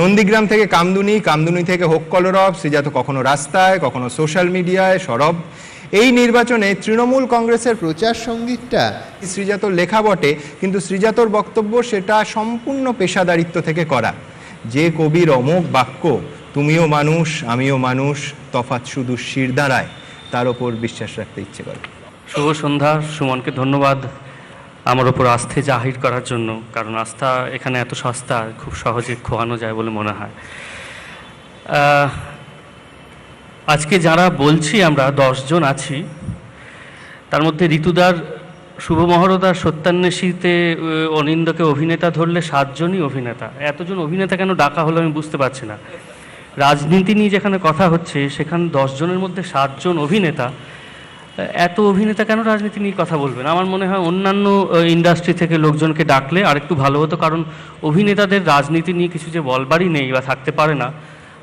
নন্দীগ্রাম থেকে কামদুনি, কামদুনি থেকে হোক কলরব, শ্রীজাত কখনো রাস্তায়, কখনো সোশ্যাল মিডিয়ায় সরব। এই নির্বাচনে তৃণমূল কংগ্রেসের প্রচার সঙ্গীতটা শ্রীজাতর লেখা বটে, কিন্তু শ্রীজাতর বক্তব্য সেটা সম্পূর্ণ পেশাদারিত্ব থেকে করা। যে কবির অমোঘ বাক্য, তুমিও মানুষ আমিও মানুষ, তফাৎ শুধু শিরদাঁড়ায়, তার ওপর বিশ্বাস রাখতে ইচ্ছে করে। শুভ সন্ধ্যা। সুমনকে ধন্যবাদ আমার ওপর আস্থা জাহির করার জন্য, কারণ আস্থা এখানে এত সস্তা, খুব সহজে খোয়ানো যায় বলে মনে হয়। আজকে যারা বলছি আমরা 10 জন আছি, তার মধ্যে ঋতুদার, শুভ মহরদার, সত্যান্বেষীতে অনিন্দকে অভিনেতা ধরলে 7 জনই অভিনেতা। এতজন অভিনেতা কেন ডাকা হলো আমি বুঝতে পারছি না। রাজনীতি নিয়ে যেখানে কথা হচ্ছে সেখানে 10 জনের মধ্যে 7 জন অভিনেতা। এত অভিনেতা কেন রাজনীতি নিয়ে কথা বলবেন? আমার মনে হয় অন্যান্য ইন্ডাস্ট্রি থেকে লোকজনকে ডাকলে আরেকটু ভালো হতো, কারণ অভিনেতাদের রাজনীতি নিয়ে কিছু যে বলবারই নেই বা থাকতে পারে না,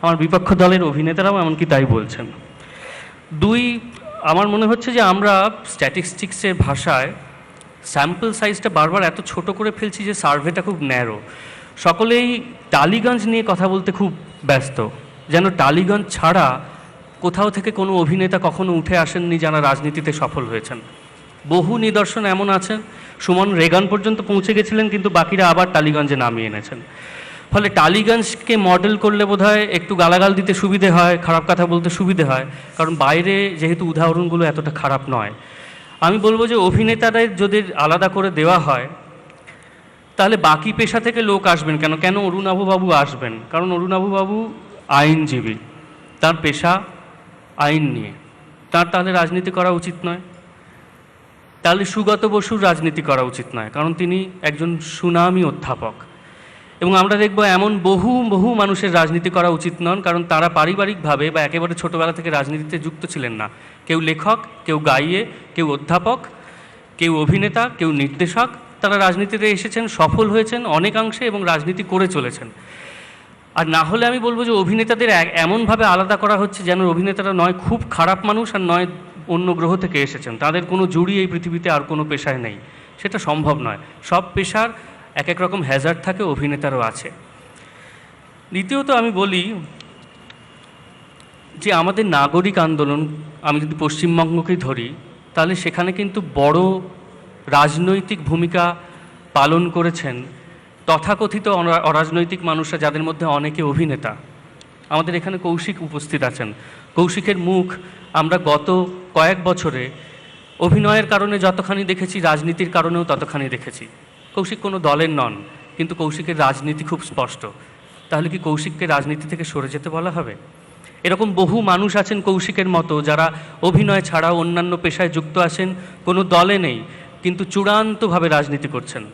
আমার বিপক্ষ দলের অভিনেতারাও এমনকি তাই বলছেন। 2, আমার মনে হচ্ছে যে আমরা স্ট্যাটিস্টিক্সের ভাষায় স্যাম্পল সাইজটা বারবার এত ছোট করে ফেলছি যে সার্ভেটা খুব ন্যারো। সকলেই টালিগঞ্জ নিয়ে কথা বলতে খুব ব্যস্ত, যেন টালিগঞ্জ ছাড়া কোথাও থেকে কোনো অভিনেতা কখনো উঠে আসেননি যারা রাজনীতিতে সফল হয়েছেন। বহু নিদর্শন এমন আছেন, সুমন রেগান পর্যন্ত পৌঁছে গেছিলেন, কিন্তু বাকিরা আবার টালিগঞ্জে নামিয়ে এনেছেন। ফলে টালিগঞ্জকে মডেল করলে বোধহয় একটু গালাগাল দিতে সুবিধে হয়, খারাপ কথা বলতে সুবিধে হয়, কারণ বাইরে যেহেতু উদাহরণগুলো এতটা খারাপ নয়। আমি বলবো যে অভিনেতাদের যদি আলাদা করে দেওয়া হয় তাহলে বাকি পেশা থেকে লোক আসবেন কেন? কেন অরুণাভবাবু আসবেন? কারণ অরুণাভবাবু আইনজীবী, তার পেশা আইন নিয়ে, তাহলে রাজনীতি করা উচিত নয়। তাহলে সুগত বসুর রাজনীতি করা উচিত নয়, কারণ তিনি একজন সুনামী অধ্যাপক। এবং আমরা দেখব এমন বহু বহু মানুষের রাজনীতি করা উচিত নন, কারণ তারা পারিবারিকভাবে বা একেবারে ছোটোবেলা থেকে রাজনীতিতে যুক্ত ছিলেন না। কেউ লেখক, কেউ গাইয়ে, কেউ অধ্যাপক, কেউ অভিনেতা, কেউ নির্দেশক। তারা রাজনীতিতে এসেছেন, সফল হয়েছেন অনেকাংশে এবং রাজনীতি করে চলেছেন। আর না হলে আমি বলবো যে অভিনেতাদের এমনভাবে আলাদা করা হচ্ছে যেন অভিনেতারা নয় খুব খারাপ মানুষ আর নয় অন্য গ্রহ থেকে এসেছেন, তাদের কোনো জুড়ি এই পৃথিবীতে আর কোনো পেশায় নেই। সেটা সম্ভব নয়। সব পেশার এক এক রকম হ্যাজার্ড থাকে, অভিনেতারও আছে। দ্বিতীয়ত আমি বলি যে আমাদের নাগরিক আন্দোলন, আমি যদি পশ্চিমবঙ্গকেই ধরি, তাহলে সেখানে কিন্তু বড় রাজনৈতিক ভূমিকা পালন করেছেন তথাকথিত অরাজনৈতিক মানুষরা, যাদের মধ্যে অনেকে অভিনেতা। আমাদের এখানে কৌশিক উপস্থিত আছেন। কৌশিকের মুখ আমরা গত কয়েক বছরে অভিনয়ের কারণে যতখানি দেখেছি, রাজনীতির কারণেও ততখানি দেখেছি। কৌশিক কোনো দলের নন, কিন্তু কৌশিকের রাজনীতি খুব স্পষ্ট। তাহলে কি কৌশিককে রাজনীতি থেকে সরে যেতে বলা হবে? এরকম বহু মানুষ আছেন কৌশিকের মতো, যারা অভিনয় ছাড়াও অন্যান্য পেশায় যুক্ত আছেন, কোনো দলে নেই, কিন্তু চূড়ান্তভাবে রাজনীতি করছেন।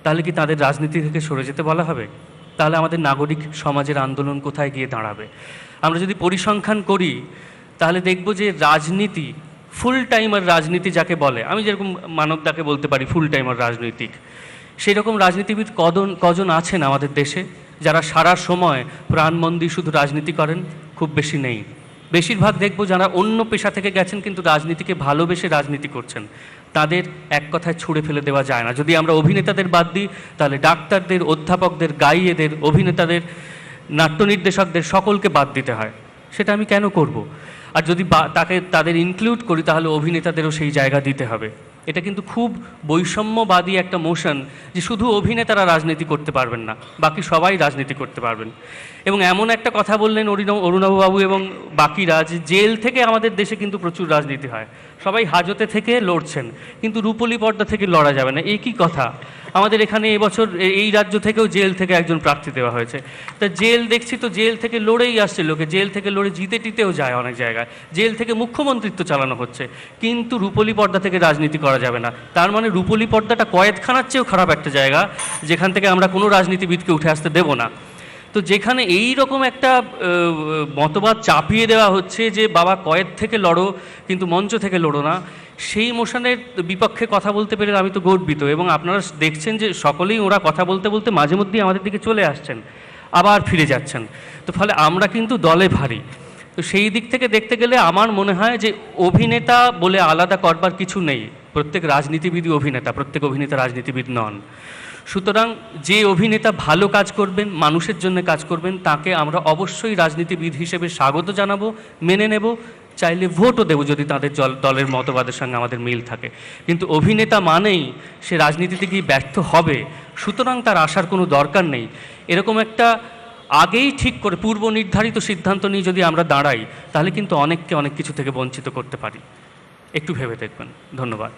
তাহলে কি তাদের রাজনীতি থেকে সরে যেতে বলা হবে? তাহলে আমাদের নাগরিক সমাজের আন্দোলন কোথায় গিয়ে দাঁড়াবে? আমরা যদি পরিসংখ্যান করি তাহলে দেখব যে রাজনীতি, ফুল টাইমার রাজনীতি যাকে বলে, আমি যেরকম মানবদাকে বলতে পারি ফুল টাইমার রাজনৈতিক, সেই রকম রাজনীতিবিদ কজন আছেন আমাদের দেশে যারা সারা সময় প্রাণমন্দি শুধু রাজনীতি করেন? খুব বেশি নেই। বেশিরভাগ দেখব যারা অন্য পেশা থেকে গেছেন কিন্তু রাজনীতিকে ভালোবেসে রাজনীতি করছেন, তাদের এক কথায় ছুঁড়ে ফেলে দেওয়া যায় না। যদি আমরা অভিনেতাদের বাদ দিই তাহলে ডাক্তারদের, অধ্যাপকদের, গাইয়েদের, অভিনেতাদের, নাট্য নির্দেশকদের সকলকে বাদ দিতে হয়। সেটা আমি কেন করব? আর যদি তাদের ইনক্লুড করি তাহলে অভিনেতাদেরও সেই জায়গা দিতে হবে। এটা কিন্তু খুব বৈষম্যবাদী একটা মোশন যে শুধু অভিনেতারা রাজনীতি করতে পারবেন না, বাকি সবাই রাজনীতি করতে পারবেন। এবং এমন একটা কথা বললেন অরুণাভবাবু এবং বাকিরা, যে জেল থেকে আমাদের দেশে কিন্তু প্রচুর রাজনীতি হয়। সবাই হাজতে থেকে লড়ছেন, কিন্তু রূপলী পর্দা থেকে লড়া যাবে না। এই কি কথা? আমাদের এখানে এবছর এই রাজ্য থেকেও জেল থেকে একজন প্রার্থী দেওয়া হয়েছে। তা জেল দেখছি তো জেল থেকে লড়েই আসছে লোকে, জেল থেকে লড়ে জিতে টিতেও যায় অনেক জায়গায়, জেল থেকে মুখ্যমন্ত্রিত্ব চালানো হচ্ছে, কিন্তু রূপলী পর্দা থেকে রাজনীতি করা যাবে না। তার মানে রূপলী পর্দাটা কয়েদখানার চেয়েও খারাপ একটা জায়গা, যেখান থেকে আমরা কোনো রাজনীতিবিদকে উঠে আসতে দেব না। তো যেখানে এই রকম একটা মতবাদ চাপিয়ে দেওয়া হচ্ছে যে বাবা কয়েদ থেকে লড়ো কিন্তু মঞ্চ থেকে লড়ো না, সেই মোশনের বিপক্ষে কথা বলতে পেরে আমি তো গর্বিত। এবং আপনারা দেখছেন যে সকলেই ওরা কথা বলতে বলতে মাঝে মধ্যেই আমাদের দিকে চলে আসছেন, আবার ফিরে যাচ্ছেন। তো ফলে আমরা কিন্তু দলে ভারী। তো সেই দিক থেকে দেখতে গেলে আমার মনে হয় যে অভিনেতা বলে আলাদা করবার কিছু নেই। প্রত্যেক রাজনীতিবিদই অভিনেতা, প্রত্যেক অভিনেতা রাজনীতিবিদ নন। সুতরাং যে অভিনেতা ভালো কাজ করবেন, মানুষের জন্য কাজ করবেন, তাকে আমরা অবশ্যই রাজনীতিবিদ হিসেবে স্বাগত জানাবো, মেনে নেব, চাইলে ভোটও দেবো যদি তাদের দলের মতবাদের সঙ্গে আমাদের মিল থাকে। কিন্তু অভিনেতা মানেই সে রাজনীতিতে গিয়ে ব্যর্থ হবে, সুতরাং তার আসার কোনো দরকার নেই, এরকম একটা আগেই ঠিক করে পূর্ব নির্ধারিত সিদ্ধান্ত নিয়ে যদি আমরা দাঁড়াই তাহলে কিন্তু অনেককে অনেক কিছু থেকে বঞ্চিত করতে পারি। একটু ভেবে দেখবেন। ধন্যবাদ।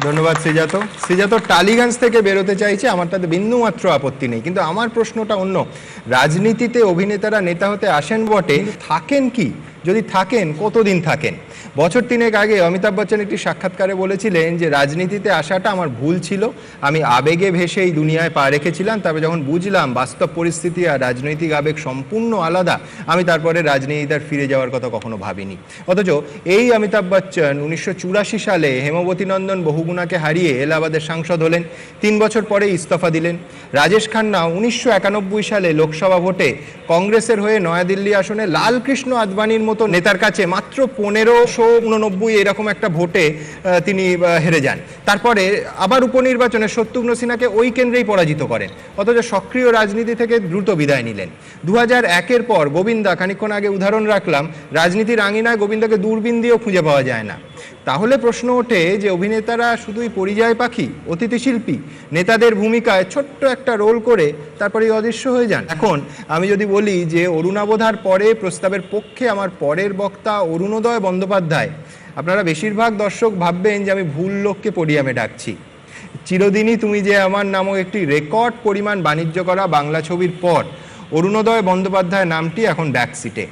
ধন্যবাদ শ্রীজাত। শ্রীজাত টালিগঞ্জ থেকে বেরোতে চাইছে, আমার তাতে বিন্দুমাত্র আপত্তি নেই, কিন্তু আমার প্রশ্নটা অন্য। রাজনীতিতে অভিনেতারা নেতা হতে আসেন বটে, থাকেন কি? যদি থাকেন কতদিন থাকেন? বছর 3 আগে অমিতাভ বচ্চন একটি সাক্ষাৎকারে বলেছিলেন যে রাজনীতিতে আসাটা আমার ভুল ছিল, আমি আবেগে ভেসে এই দুনিয়ায় পা রেখেছিলাম, তারপরে যখন বুঝলাম বাস্তব পরিস্থিতি আর রাজনৈতিক আবেগ সম্পূর্ণ আলাদা, আমি তারপরে রাজনীতিতে আর ফিরে যাওয়ার কথা কখনো ভাবিনি। অথচ এই অমিতাভ বচ্চন 1984 সালে হেমবতী নন্দন বহুগুণাকে হারিয়ে এলাহাবাদের সাংসদ হলেন, 3 বছর পরে ইস্তফা দিলেন। রাজেশ খান্না 1991 সালে লোকসভা ভোটে কংগ্রেসের হয়ে নয়াদিল্লি আসনে লালকৃষ্ণ আদবানির মতো নেতার কাছে মাত্র 1589 এরকম একটা ভোটে তিনি হেরে যান। তারপরে আবার উপনির্বাচনে শত্রুঘ্ন সিনহাকে ওই কেন্দ্রেই পরাজিত করেন, অথচ সক্রিয় রাজনীতি থেকে দ্রুত বিদায় নিলেন। 2001-এর পর গোবিন্দা, খানিকক্ষণ আগে উদাহরণ রাখলাম, রাজনীতির আঙিনায় গোবিন্দাকে দূরবীন দিয়েও খুঁজে পাওয়া যায় না। তাহলে প্রশ্ন ওঠে যে অভিনেতারা শুধুই পরিযায় পাখি, অতিথি শিল্পী, নেতাদের ভূমিকায় ছোট্ট একটা রোল করে তারপরেই অদৃশ্য হয়ে যান। এখন আমি যদি বলি যে অরুণাবোধার পরে প্রস্তাবের পক্ষে আমার পরের বক্তা অরুণোদয় বন্দ্যোপাধ্যায়, আপনারা বেশিরভাগ দর্শক ভাববেন যে আমি ভুল লোককে পোডিয়ামে ডাকছি। চিরদিনই তুমি যে আমার নামক একটি রেকর্ড পরিমাণ বাণিজ্য করা বাংলা ছবির পর অরুণোদয় বন্দ্যোপাধ্যায় নামটি এখন ব্যাকসিটে।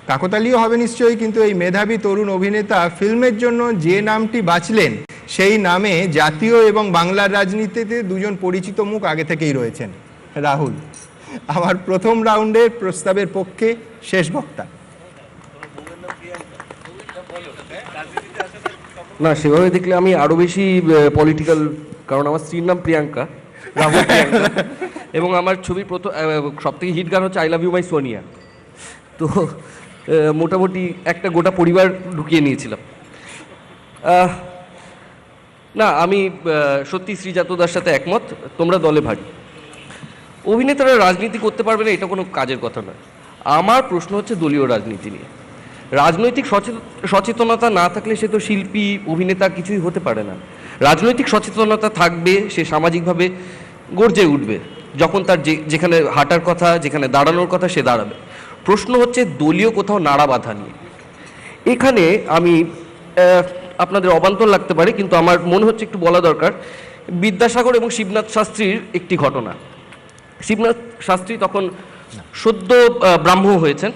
কাকতালীয় হবে নিশ্চয়ই, কিন্তু এই মেধাবী তরুণ অভিনেতা ফিল্মের জন্য যে নামটি বাছলেন, সেই নামে জাতীয় এবং বাংলার রাজনীতিতে দুজন পরিচিত মুখ আগে থেকেই রয়েছেন। রাহুল, আমার প্রথম রাউন্ডের প্রস্তাবের পক্ষে শেষ বক্তা। না, সেভাবে দেখলে আমি আরও বেশি পলিটিক্যাল, কারণ আমার স্ত্রীর নাম প্রিয়াঙ্কা, রাহুল প্রিয়াঙ্কা, এবং আমার ছবির প্রথম সবথেকে হিট গান হচ্ছে I love you my Sonia. তো মোটামুটি একটা গোটা পরিবার ঢুকিয়ে নিয়েছিলাম। না, আমি সত্যি শ্রীজাতদার সাথে একমত, তোমরা দলে ভারী। অভিনেতারা রাজনীতি করতে পারবে না এটা কোনো কাজের কথা নয়। আমার প্রশ্ন হচ্ছে দলীয় রাজনীতি নিয়ে। রাজনৈতিক সচেতনতা না থাকলে সে তো শিল্পী, অভিনেতা কিছুই হতে পারে না। রাজনৈতিক সচেতনতা থাকবে, সে সামাজিকভাবে গর্জে উঠবে, যখন তার যেখানে হাঁটার কথা, যেখানে দাঁড়ানোর কথা সে দাঁড়াবে। প্রশ্ন হচ্ছে দলীয় কোথাও নাড়া বাঁধা নিয়ে। এখানে আমি আপনাদের অবান্তর লাগতে পারে, কিন্তু আমার মনে হচ্ছে একটু বলা দরকার। বিদ্যাসাগর এবং শিবনাথ শাস্ত্রীর একটি ঘটনা। শিবনাথ শাস্ত্রী তখন সদ্য ব্রাহ্ম হয়েছেন,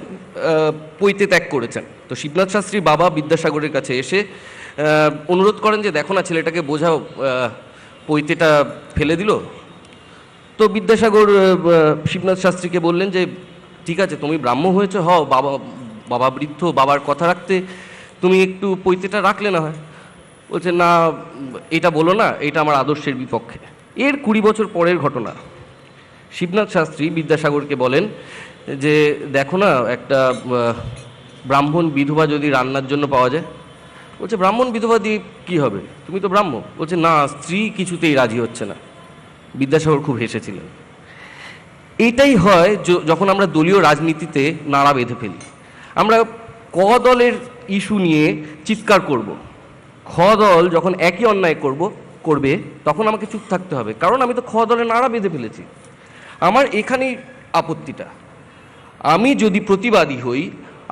পৈতে ত্যাগ করেছেন। তো শিবনাথ শাস্ত্রীর বাবা বিদ্যাসাগরের কাছে এসে অনুরোধ করেন যে দেখো না, ছেলেটাকে বোঝাও, পৈতেটা ফেলে দিল। তো বিদ্যাসাগর শিবনাথ শাস্ত্রীকে বললেন যে ঠিক আছে, তুমি ব্রাহ্ম হয়েছে, হও, বাবা বৃদ্ধ, বাবার কথা রাখতে তুমি একটু পৈতেটা রাখলে না হয়। বলছে না, এটা বলো না, এটা আমার আদর্শের বিপক্ষে। এর 20 বছর পরের ঘটনা। শিবনাথ শাস্ত্রী বিদ্যাসাগরকে বলেন যে দেখো না, একটা ব্রাহ্মণ বিধবা যদি রান্নার জন্য পাওয়া যায়। বলছে ব্রাহ্মণ বিধবা দিয়ে কী হবে, তুমি তো ব্রাহ্ম। বলছে না, স্ত্রী কিছুতেই রাজি হচ্ছে না। বিদ্যাসাগর খুব হেসেছিলেন। এইটাই হয় যখন আমরা দলীয় রাজনীতিতে নাড়া বেঁধে ফেলি। আমরা ক দলের ইস্যু নিয়ে চিৎকার করব, খ দল যখন একই অন্যায় করবে তখন আমাকে চুপ থাকতে হবে, কারণ আমি তো খ দলের নাড়া বেঁধে ফেলেছি। আমার এখানেই আপত্তিটা। আমি যদি প্রতিবাদী হই,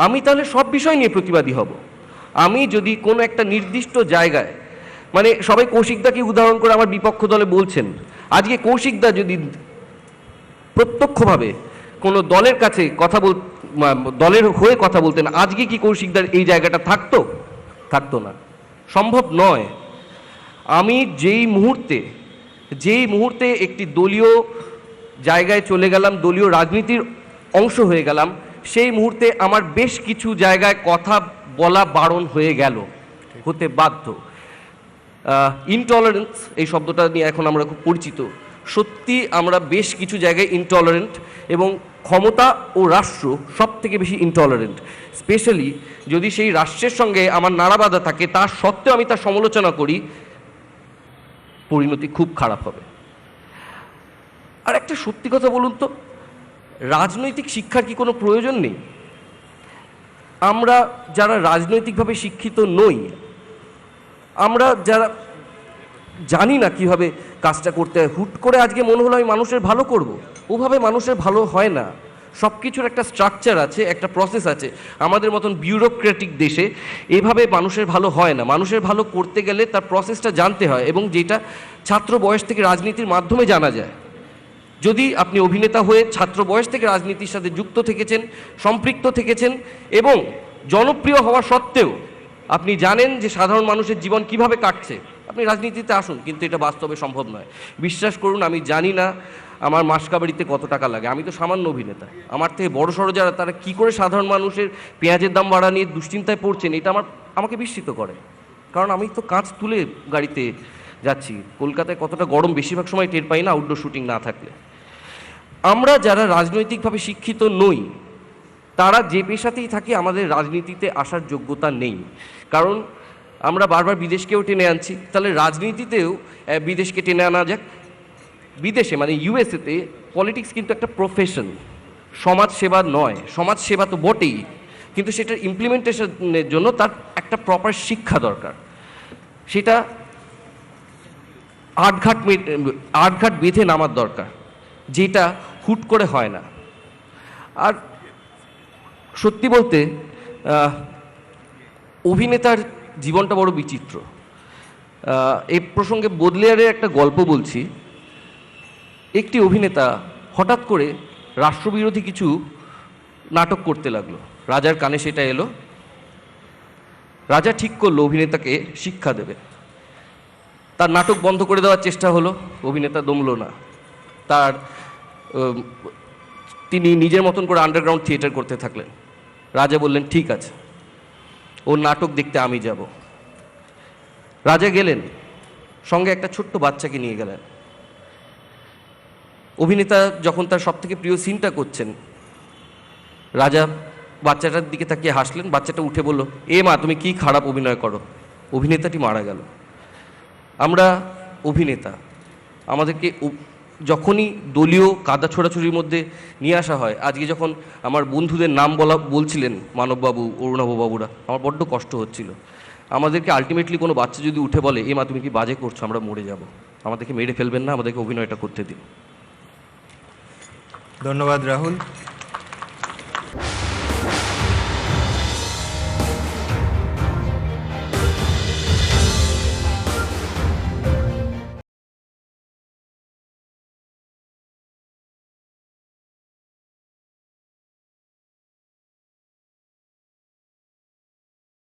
আমি তাহলে সব বিষয় নিয়ে প্রতিবাদী হব। আমি যদি কোনো একটা নির্দিষ্ট জায়গায়, মানে সবাই কৌশিকদাকে উদাহরণ করে আমার বিপক্ষ দলে বলছেন, আজকে কৌশিকদা যদি প্রত্যক্ষভাবে কোনো দলের কাছে দলের হয়ে কথা বলতেন, আজকে কি কৌশিকদার এই জায়গাটা থাকতো না, সম্ভব নয়। আমি যেই মুহূর্তে একটি দলীয় জায়গায় চলে গেলাম, দলীয় রাজনীতির অংশ হয়ে গেলাম, সেই মুহূর্তে আমার বেশ কিছু জায়গায় কথা বলা বারণ হয়ে গেল, হতে বাধ্য। ইনটলারেন্স এই শব্দটা নিয়ে এখন আমরা খুব পরিচিত। সত্যি আমরা বেশ কিছু জায়গায় ইনটলারেন্ট, এবং ক্ষমতা ও রাষ্ট্র সব থেকে বেশি ইনটলারেন্ট। স্পেশালি যদি সেই রাষ্ট্রের সঙ্গে আমার নাড়া বাঁধা থাকে, তার সত্ত্বেও আমি তার সমালোচনা করি, পরিণতি খুব খারাপ হবে। আর একটা সত্যি কথা বলুন তো, রাজনৈতিক শিক্ষার কি কোনো প্রয়োজন নেই? আমরা যারা রাজনৈতিকভাবে শিক্ষিত নই, আমরা যারা জানি না কিভাবে কাজটা করতে হয়, হুট করে আজকে মনে হলো আমি মানুষের ভালো করব, ওভাবে মানুষের ভালো হয় না। সব কিছুর একটা স্ট্রাকচার আছে, একটা প্রসেস আছে। আমাদের মতন বিউরোক্রেটিক দেশে এভাবে মানুষের ভালো হয় না। মানুষের ভালো করতে গেলে তার প্রসেসটা জানতে হয়, এবং যেটা ছাত্র বয়স থেকে রাজনীতির মাধ্যমে জানা যায়। যদি আপনি অভিনেতা হয়ে ছাত্র বয়স থেকে রাজনীতির সাথে যুক্ত থেকেছেন, সম্পৃক্ত থেকেছেন, এবং জনপ্রিয় হওয়া সত্ত্বেও আপনি জানেন যে সাধারণ মানুষের জীবন কিভাবে কাটছে, আপনি রাজনীতিতে আসুন। কিন্তু এটা বাস্তবে সম্ভব নয়। বিশ্বাস করুন, আমি জানি না আমার মাসকাবাড়িতে কত টাকা লাগে। আমি তো সামান্য অভিনেতা। আমার থেকে বড় সড়ো যারা, তারা কী করে সাধারণ মানুষের পেঁয়াজের দাম বাড়া নিয়ে দুশ্চিন্তায় পড়ছেন, এটা আমাকে বিস্মিত করে। কারণ আমি তো কাঁচ তুলে গাড়িতে যাচ্ছি। কলকাতায় কতটা গরম বেশিরভাগ সময় টের পাই না আউটডোর শুটিং না থাকলে। আমরা যারা রাজনৈতিকভাবে শিক্ষিত নই, তারা যে পেশাতেই থাকি, আমাদের রাজনীতিতে আসার যোগ্যতা নেই। কারণ আমরা বারবার বিদেশকেও টেনে আনছি, তাহলে রাজনীতিতেও বিদেশকে টেনে আনা যাক। বিদেশে মানে ইউএসএতে পলিটিক্স কিন্তু একটা প্রফেশন, সমাজ সেবা নয়। সমাজ সেবা তো বটেই, কিন্তু সেটার ইমপ্লিমেন্টেশনের জন্য তার একটা প্রপার শিক্ষা দরকার। সেটা আটঘাট বেঁধে নামার দরকার, যেটা হুট করে হয় না। আর সত্যি বলতে অভিনেতার জীবনটা বড় বিচিত্র। এই প্রসঙ্গে বোদলেয়ারের একটা গল্প বলছি। একটি অভিনেতা হঠাৎ করে রাষ্ট্রবিরোধী কিছু নাটক করতে লাগলো। রাজার কানে সেটা এলো। রাজা ঠিক করলো অভিনেতাকে শিক্ষা দেবে। তার নাটক বন্ধ করে দেওয়ার চেষ্টা হলো, অভিনেতা দমলো না। তিনি নিজের মতন করে আন্ডারগ্রাউন্ড থিয়েটার করতে থাকলেন। রাজা বললেন, ঠিক আছে, ওর নাটক দেখতে আমি যাব। রাজা গেলেন, সঙ্গে একটা ছোট্ট বাচ্চাকে নিয়ে গেলেন। অভিনেতা যখন তার সব থেকে প্রিয় সিনটা করছেন, রাজা বাচ্চাটার দিকে তাকিয়ে হাসলেন। বাচ্চাটা উঠে বলল, এ মা, তুমি কি খারাপ অভিনয় করো। অভিনেতাটি মারা গেল। আমরা অভিনেতা, আমাদেরকে যখনই দলীয় কাদা ছোড়াছুড়ির মধ্যে নিয়ে আসা হয়, আজকে যখন আমার বন্ধুদের নাম বলছিলেন, মানববাবু, অরুণাববাবুরা, আমার বড্ড কষ্ট হচ্ছিল। আমাদেরকে আলটিমেটলি কোনো বাচ্চা যদি উঠে বলে, এ মা, তুমি কি বাজে করছো, আমরা মরে যাব, আমাদেরকে মেরে ফেলবেন না, আমাদেরকে অভিনয়টা করতে দিন। ধন্যবাদ রাহুল।